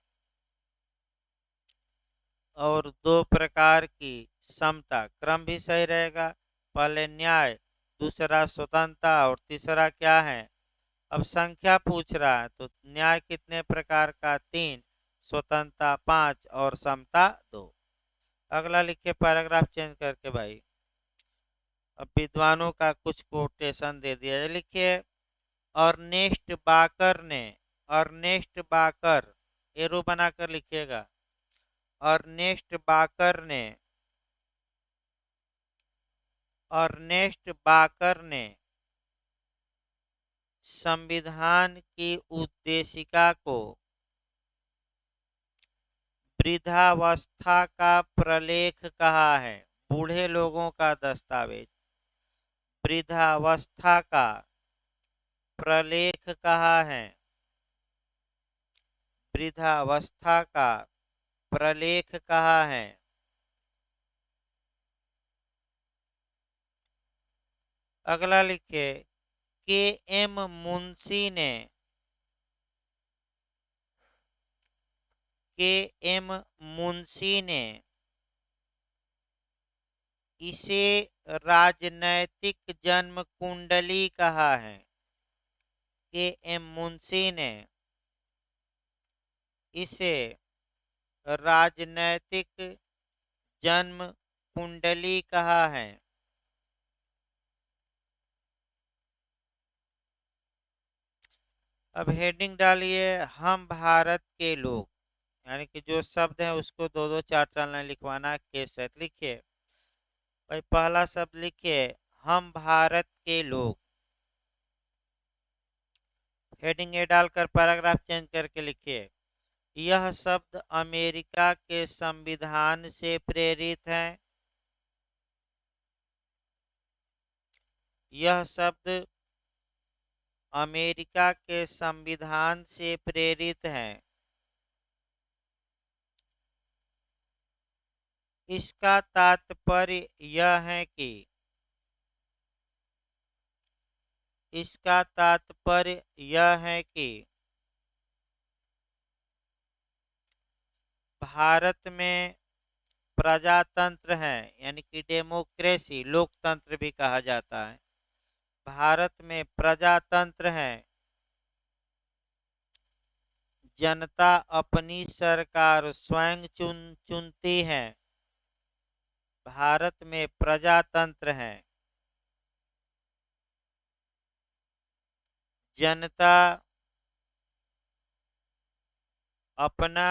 और 2 प्रकार की समता, क्रम भी सही रहेगा। पहले न्याय, दूसरा स्वतंत्रता और तीसरा क्या है? अब संख्या पूछ रहा है तो न्याय कितने प्रकार का? 3, स्वतंत्रता 5 और समता 2। अगला लिखिए पैराग्राफ चेंज करके भाई। अब विद्वानों का कुछ कोटेशन दे दिया है। लिखिए, अर्नेस्ट बाकर, एरो बनाकर लिखिएगा। अर्नेस्ट बाकर ने संविधान की उद्देशिका को वृद्धावस्था का प्रलेख कहा है। बूढ़े लोगों का दस्तावेज। वृद्धावस्था का प्रलेख कहा है। वृद्धावस्था का प्रलेख कहा है। अगला लिखिए, के एम मुंशी ने इसे राजनैतिक जन्म कुंडली कहा है। के एम मुंशी ने इसे राजनैतिक जन्म कुंडली कहा है। अब हेडिंग डालिए हम भारत के लोग, यानी कि जो शब्द है उसको दो दो चार चार लाइन लिखवाना के साथ लिखिए। भाई पहला शब्द लिखिए हम भारत के लोग, हेडिंग ए डालकर पैराग्राफ चेंज करके लिखिए यह शब्द अमेरिका के संविधान से प्रेरित है। यह शब्द अमेरिका के संविधान से प्रेरित है। इसका तात्पर्य यह है कि इसका तात्पर्य यह है कि भारत में प्रजातंत्र है, यानी कि डेमोक्रेसी, लोकतंत्र भी कहा जाता है। भारत में प्रजातंत्र है, जनता अपनी सरकार स्वयं चुनती है। भारत में प्रजातंत्र है, जनता अपना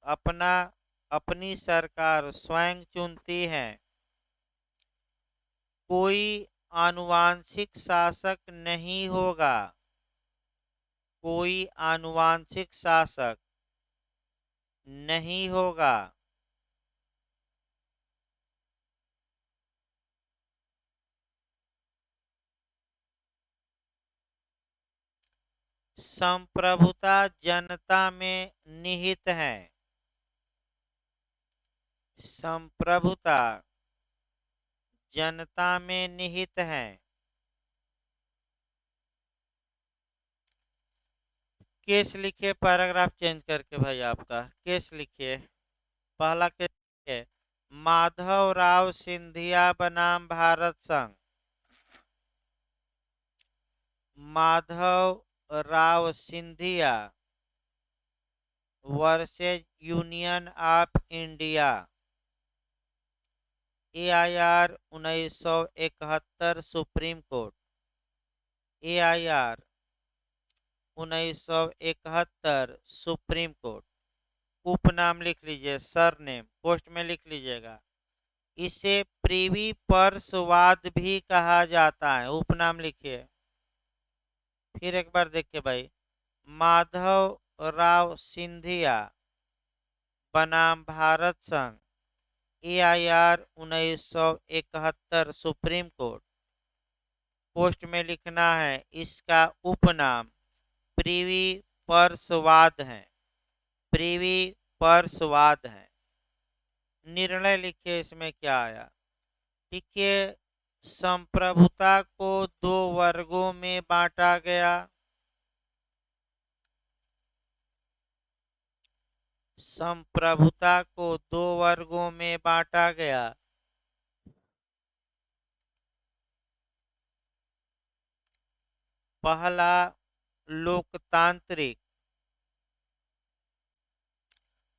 अपना अपनी सरकार स्वयं चुनती है। कोई आनुवांशिक शासक नहीं होगा। कोई आनुवांशिक शासक नहीं होगा। संप्रभुता जनता में निहित है। संप्रभुता जनता में निहित है। केस लिखिए पैराग्राफ चेंज करके भाई, आपका केस लिखिए। पहला केस लिखिए माधव राव सिंधिया बनाम भारत संघ। Madhav Rao Scindia versus union of India. AIR 1971 supreme court. AIR 1971 supreme court. उपनाम लिख लीजिए, सरनेम पोस्ट में लिख लीजिएगा। इसे प्रीवी पर्सवाद भी कहा जाता है। उपनाम लिखिए। फिर एक बार देखिए भाई, माधव राव सिंधिया बनाम भारत संघ। AIR 1971 supreme court. पोस्ट में लिखना है इसका उपनाम प्रीवी पर्सवाद है। प्रीवी पर्सवाद है। निर्णय लिखिए इसमें क्या आया। लिखिए संप्रभुता को दो वर्गों में बांटा गया। संप्रभुता को दो वर्गों में बांटा गया। पहला लोकतांत्रिक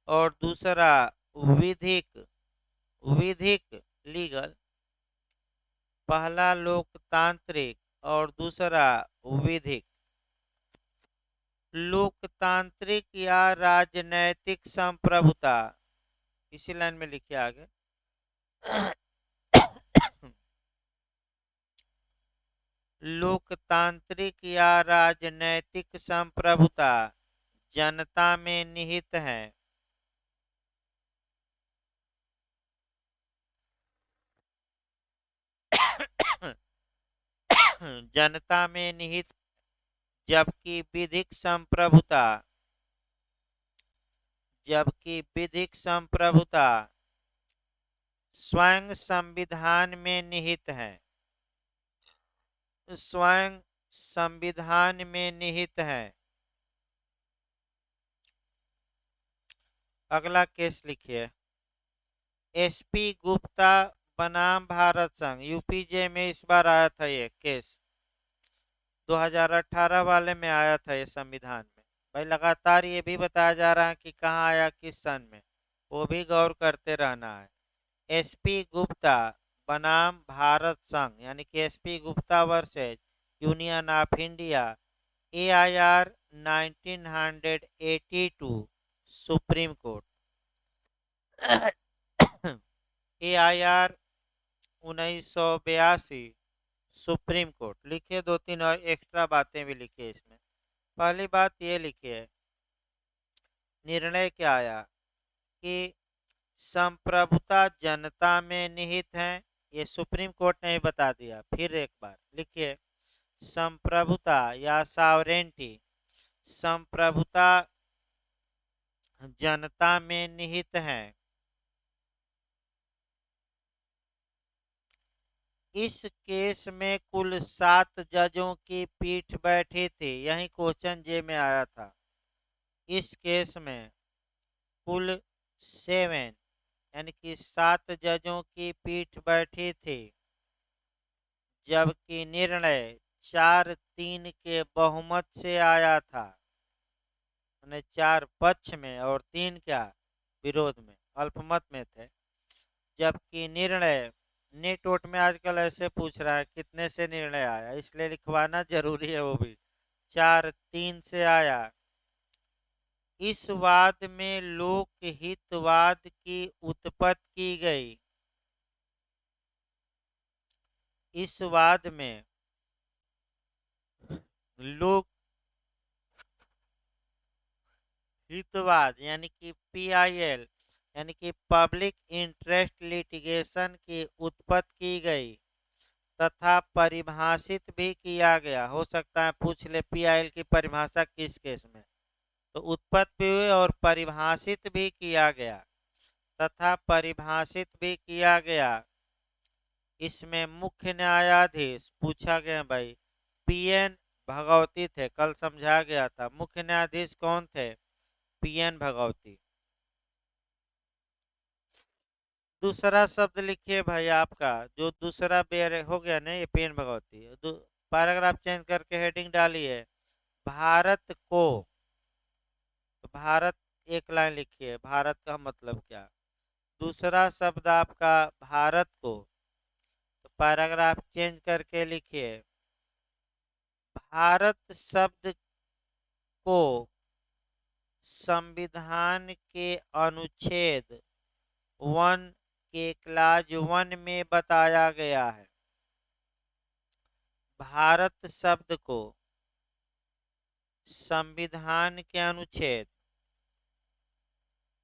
और दूसरा विधिक। विधिक लीगल। पहला लोकतांत्रिक और दूसरा विधिक। लोकतांत्रिक या राजनैतिक संप्रभुता, इसी लाइन में लिखिए आगे। लोकतांत्रिक या राजनैतिक संप्रभुता जनता में निहित है। जनता में निहित, जबकि विधिक संप्रभुता स्वयं संविधान में निहित है। स्वयं संविधान में निहित है। अगला केस लिखिए। एसपी गुप्ता बनाम भारत संघ, यूपीजे में इस बार आया था ये केस, 2018 वाले में आया था ये संविधान में। भाई लगातार ये भी बताया जा रहा है कि कहाँ आया, किस सन में, वो भी गौर करते रहना है। एसपी गुप्ता बनाम भारत संघ, यानी कि SP Gupta versus union of India, AIR 1982, supreme court. AIR 1982, supreme court. लिखिए दो तीन और एक्स्ट्रा बातें भी लिखिए इसमें। पहली बात ये लिखिए, निर्णय क्या आया कि संप्रभुता जनता में निहित है। ये सुप्रीम कोर्ट ने ही बता दिया। फिर एक बार लिखिए, संप्रभुता या सॉवरेंटी, संप्रभुता जनता में निहित है। इस केस में कुल 7 जजों की पीठ बैठी थी। यही क्वेश्चन जे में आया था। इस केस में कुल 7, यानी कि 7 जजों की पीठ बैठी थी, जबकि निर्णय 4-3 के बहुमत से आया था। मैंने 4 पक्ष में और 3 क्या, विरोध में, अल्पमत में थे। जबकि निर्णय, नेट वोट में आजकल ऐसे पूछ रहा है कितने से निर्णय आया, इसलिए लिखवाना जरूरी है, वो भी 4-3 से आया। इस वाद में लोकहितवाद की उत्पत्ति की गई। इस वाद में लोक हितवाद यानी कि पीआईएल, यानी कि पब्लिक इंटरेस्ट लिटिगेशन की उत्पत्ति की गई तथा परिभाषित भी किया गया। हो सकता है पूछ ले पीआईएल की परिभाषा किस केस में, तो उत्पत्ति भी हुई और परिभाषित भी किया गया, तथा परिभाषित भी किया गया। इसमें मुख्य न्यायाधीश पूछा गया भाई, पीएन भगवती थे, कल समझा गया था। मुख्य न्यायाधीश कौन थे, पीएन भगवती। दूसरा शब्द लिखिए भाई, आपका जो दूसरा बेर हो गया ना, ये पीएन भगवती। पैराग्राफ चेंज करके हेडिंग डालिए, भारत को। तो भारत एक लाइन लिखिए, भारत का मतलब क्या। दूसरा शब्द आपका भारत को, तो पैराग्राफ चेंज करके लिखिए, भारत शब्द को संविधान के अनुच्छेद 1 के क्लाज 1 में बताया गया है। भारत शब्द को संविधान के अनुच्छेद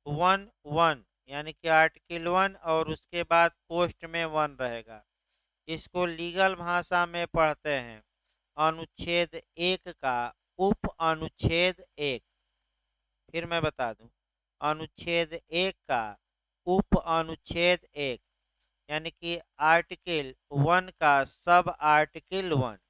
1 यानी कि आर्टिकल 1 और उसके बाद पोस्ट में 1 रहेगा। इसको लीगल भाषा में पढ़ते हैं अनुच्छेद 1 का उप अनुच्छेद 1। फिर मैं बता दूं, अनुच्छेद 1 का उप अनुच्छेद 1, यानी कि आर्टिकल 1 का सब आर्टिकल 1।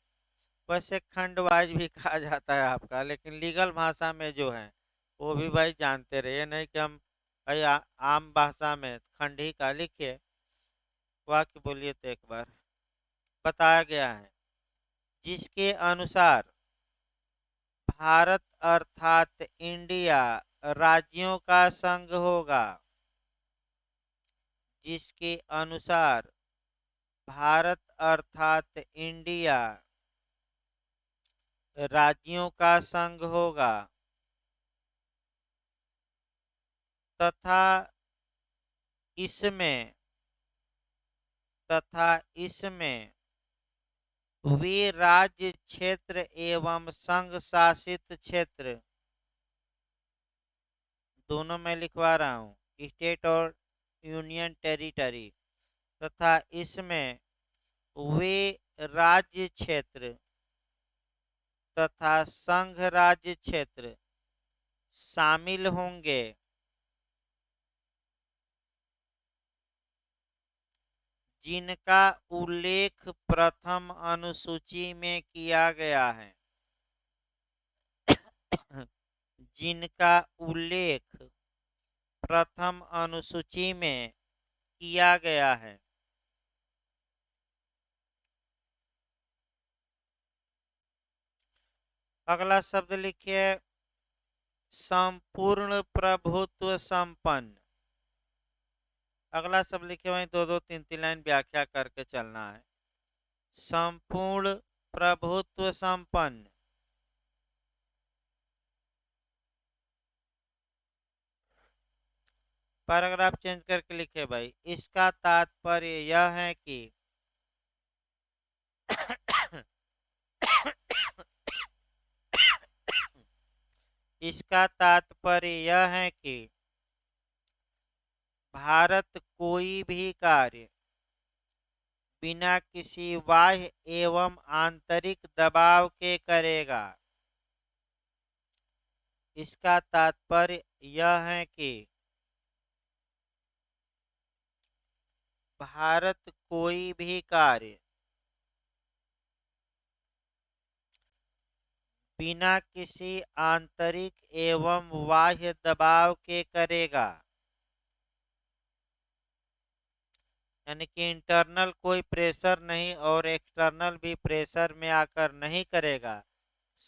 वैसे खंडवाइज भी कहा जाता है आपका, लेकिन लीगल भाषा में जो है वो भी भाई जानते रहिए, नहीं कि हम भाई आम भाषा में खंड ही का लिखिए। वाक्य बोलिए तो एक बार। बताया गया है जिसके अनुसार भारत अर्थात इंडिया राज्यों का संघ होगा। जिसके अनुसार भारत अर्थात इंडिया राज्यों का संघ होगा तथा इसमें वे राज्य क्षेत्र एवं संघ शासित क्षेत्र, दोनों में लिखवा रहा हूँ, स्टेट और यूनियन टेरिटरी, तथा इसमें वे राज्य क्षेत्र तथा संघ राज्य क्षेत्र शामिल होंगे जिनका उल्लेख प्रथम अनुसूची में किया गया है। जिनका उल्लेख प्रथम अनुसूची में किया गया है। अगला शब्द लिखिए संपूर्ण प्रभुत्व संपन्न। अगला शब्द लिखे वहीं दो दो तीन तीन लाइन व्याख्या करके चलना है। संपूर्ण प्रभुत्व संपन्न। पैराग्राफ चेंज करके लिखे भाई, इसका तात्पर्य यह है कि इसका तात्पर्य यह है कि भारत कोई भी कार्य बिना किसी बाह्य एवं आंतरिक दबाव के करेगा। इसका तात्पर्य यह है कि भारत कोई भी कार्य बिना किसी आंतरिक एवं बाह्य दबाव के करेगा। यानी कि इंटरनल कोई प्रेशर नहीं और एक्सटर्नल भी प्रेशर में आकर नहीं करेगा।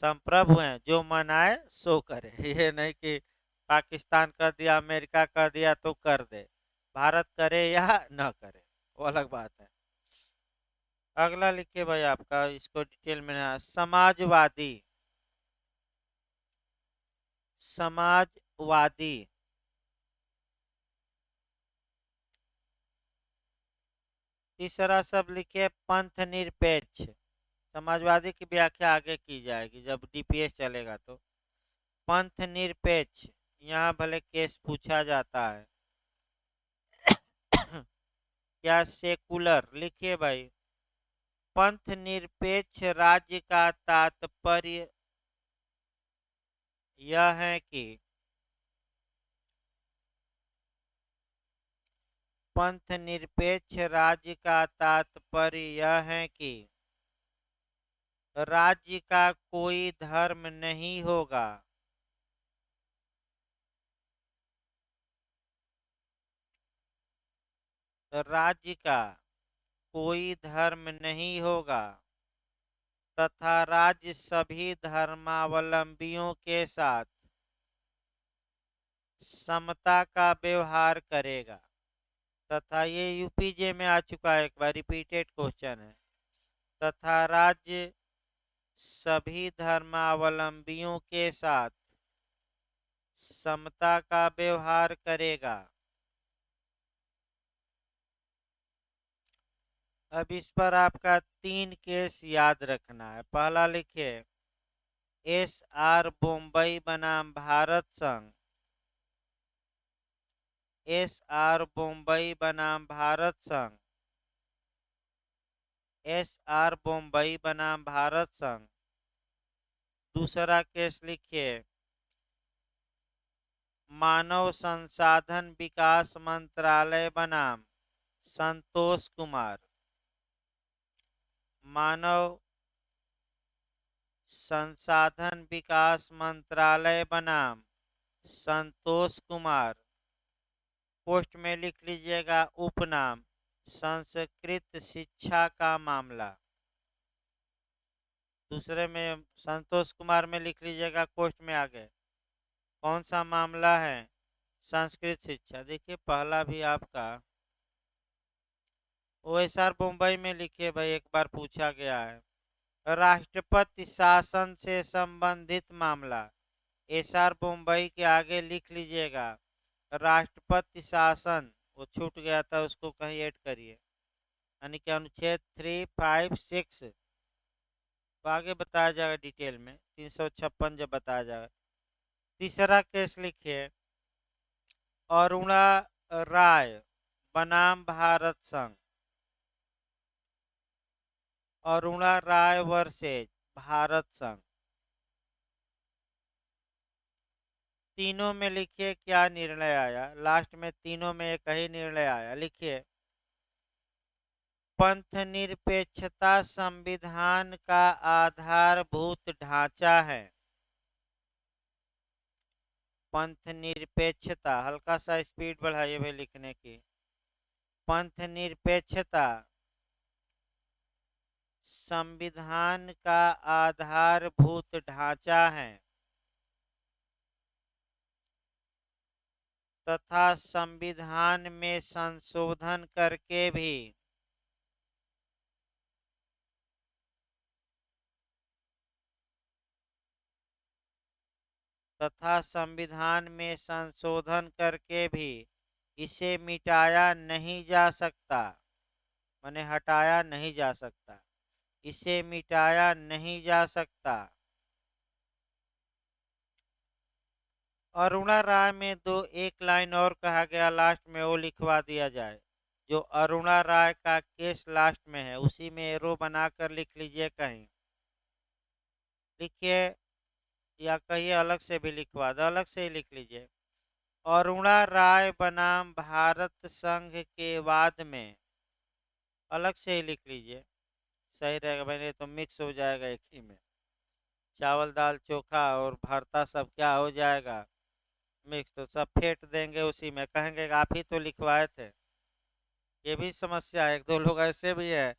संप्रभु हैं, जो मन आए सो करे। ये नहीं कि पाकिस्तान कर दिया, अमेरिका कर दिया तो कर दे, भारत करे या न करे वो अलग बात है। अगला लिखिए भाई, आपका इसको डिटेल में समाजवादी। समाजवादी। तीसरा शब्द लिखिए पंथ निरपेक्ष। समाजवादी की व्याख्या आगे की जाएगी जब डीपीएस चलेगा तो। पंथ निरपेक्ष, यहाँ भले केस पूछा जाता है। क्या सेकुलर, लिखिए भाई पंथ निरपेक्ष राज्य का तात्पर्य यह है कि पंथ निरपेक्ष राज्य का तात्पर्य यह है कि राज्य का कोई धर्म नहीं होगा। राज्य का कोई धर्म नहीं होगा तथा राज्य सभी धर्मावलंबियों के साथ समता का व्यवहार करेगा। तथा ये यूपीजे में आ चुका है, एक बार रिपीटेड क्वेश्चन है। तथा राज्य सभी धर्मावलंबियों के साथ समता का व्यवहार करेगा। अब इस पर आपका 3 केस याद रखना है। पहला लिखिए एस आर बम्बई बनाम भारत संघ। एस आर बम्बई बनाम भारत संघ। एस आर बम्बई बनाम भारत संघ। दूसरा केस लिखिए मानव संसाधन विकास मंत्रालय बनाम संतोष कुमार। मानव संसाधन विकास मंत्रालय बनाम संतोष कुमार। पोस्ट में लिख लीजिएगा उपनाम संस्कृत शिक्षा का मामला। दूसरे में संतोष कुमार में लिख लीजिएगा पोस्ट में आगे कौन सा मामला है, संस्कृत शिक्षा। देखिए पहला भी आपका ओएसआर मुंबई में लिखिए भाई, एक बार पूछा गया है राष्ट्रपति शासन से संबंधित मामला। एसआर मुंबई के आगे लिख लीजिएगा राष्ट्रपति शासन, वो छूट गया था उसको कहीं ऐड करिए। यानी कि अनुच्छेद 356 आगे बताया जाएगा डिटेल में, 356 जब बताया जाएगा। तीसरा केस लिखिए अरुणा राय बनाम भारत संघ। अरुणा राय वर्सेज भारत संघ। तीनों में लिखिए क्या निर्णय आया, लास्ट में तीनों में एक ही निर्णय आया। लिखिए पंथ निरपेक्षता संविधान का आधारभूत ढांचा है। पंथ निरपेक्षता, हल्का सा स्पीड बढ़ाइए भाई लिखने की। पंथ निरपेक्षता संविधान का आधारभूत ढांचा है तथा संविधान में संशोधन करके भी इसे मिटाया नहीं जा सकता, माने हटाया नहीं जा सकता, इसे मिटाया नहीं जा सकता। अरुणा राय में दो एक लाइन और कहा गया लास्ट में, वो लिखवा दिया जाए। जो अरुणा राय का केस लास्ट में है उसी में एरो बनाकर लिख लीजिए, कहीं लिखिए या कहीं अलग से भी लिखवा दो, अलग से ही लिख लीजिए। अरुणा राय बनाम भारत संघ के वाद में, अलग से ही लिख लीजिए, सही रहेगा भाई, नहीं तो मिक्स हो जाएगा एक ही में, चावल दाल चोखा और भरता सब क्या हो जाएगा मिक्स, तो सब फेंट देंगे उसी में, कहेंगे आप ही तो लिखवाए थे। ये भी समस्या है, एक दो लोग ऐसे भी है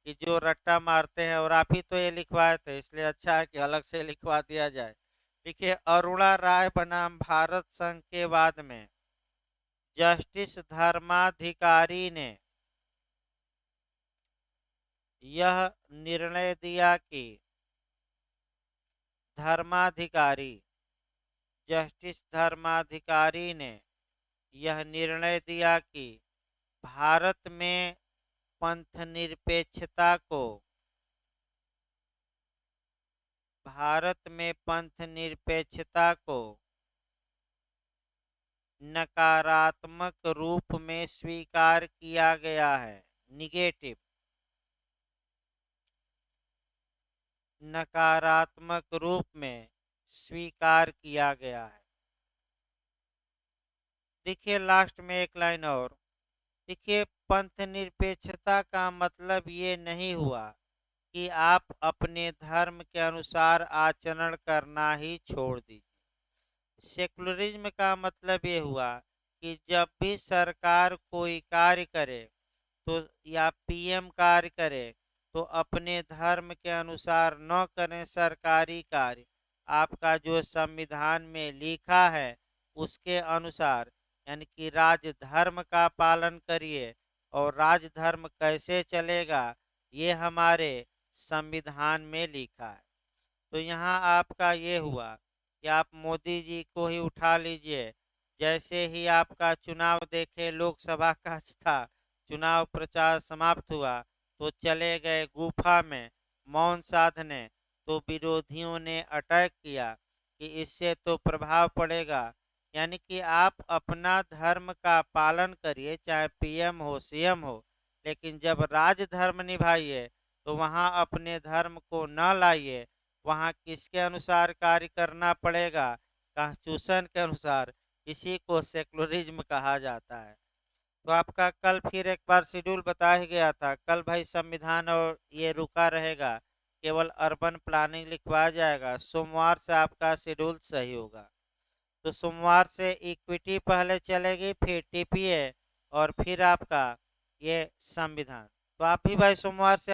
कि जो रट्टा मारते हैं और आप ही तो ये लिखवाए थे, इसलिए अच्छा है कि अलग से लिखवा दिया जाए। देखिए, अरुणा राय बनाम भारत संघ के वाद में जस्टिस धर्माधिकारी ने यह निर्णय दिया कि जस्टिस धर्माधिकारी ने यह निर्णय दिया कि भारत में पंथ निरपेक्षता को नकारात्मक रूप में स्वीकार किया गया है, नकारात्मक रूप में स्वीकार किया गया है। देखिए लास्ट में एक लाइन और, देखिए पंथ निरपेक्षता का मतलब ये नहीं हुआ कि आप अपने धर्म के अनुसार आचरण करना ही छोड़ दीजिए। सेकुलरिज्म का मतलब ये हुआ कि जब भी सरकार कोई कार्य करे तो या पीएम कार्य करे तो अपने धर्म के अनुसार न करें सरकारी कार्य, आपका जो संविधान में लिखा है उसके अनुसार, यानी कि राजधर्म का पालन करिए। और राजधर्म कैसे चलेगा ये हमारे संविधान में लिखा है। तो यहाँ आपका ये हुआ कि आप मोदी जी को ही उठा लीजिए, जैसे ही आपका चुनाव देखे, लोकसभा का था, चुनाव प्रचार समाप्त हुआ तो चले गए गुफा में मौन साधने, तो विरोधियों ने अटैक किया कि इससे तो प्रभाव पड़ेगा। यानी कि आप अपना धर्म का पालन करिए, चाहे पीएम हो सीएम हो, लेकिन जब राजधर्म निभाइए तो वहाँ अपने धर्म को न लाइए, वहाँ किसके अनुसार कार्य करना पड़ेगा, कॉन्स्टिट्यूशन के अनुसार। इसी को सेकुलरिज्म कहा जाता है। तो आपका कल फिर एक बार शेड्यूल बता ही गया था, कल भाई संविधान और ये रुका रहेगा, केवल अर्बन प्लानिंग लिखवाया जाएगा। सोमवार से आपका शेड्यूल सही होगा। तो सोमवार से इक्विटी पहले चलेगी, फिर टीपीए और फिर आपका ये संविधान। तो आप भी भाई सोमवार से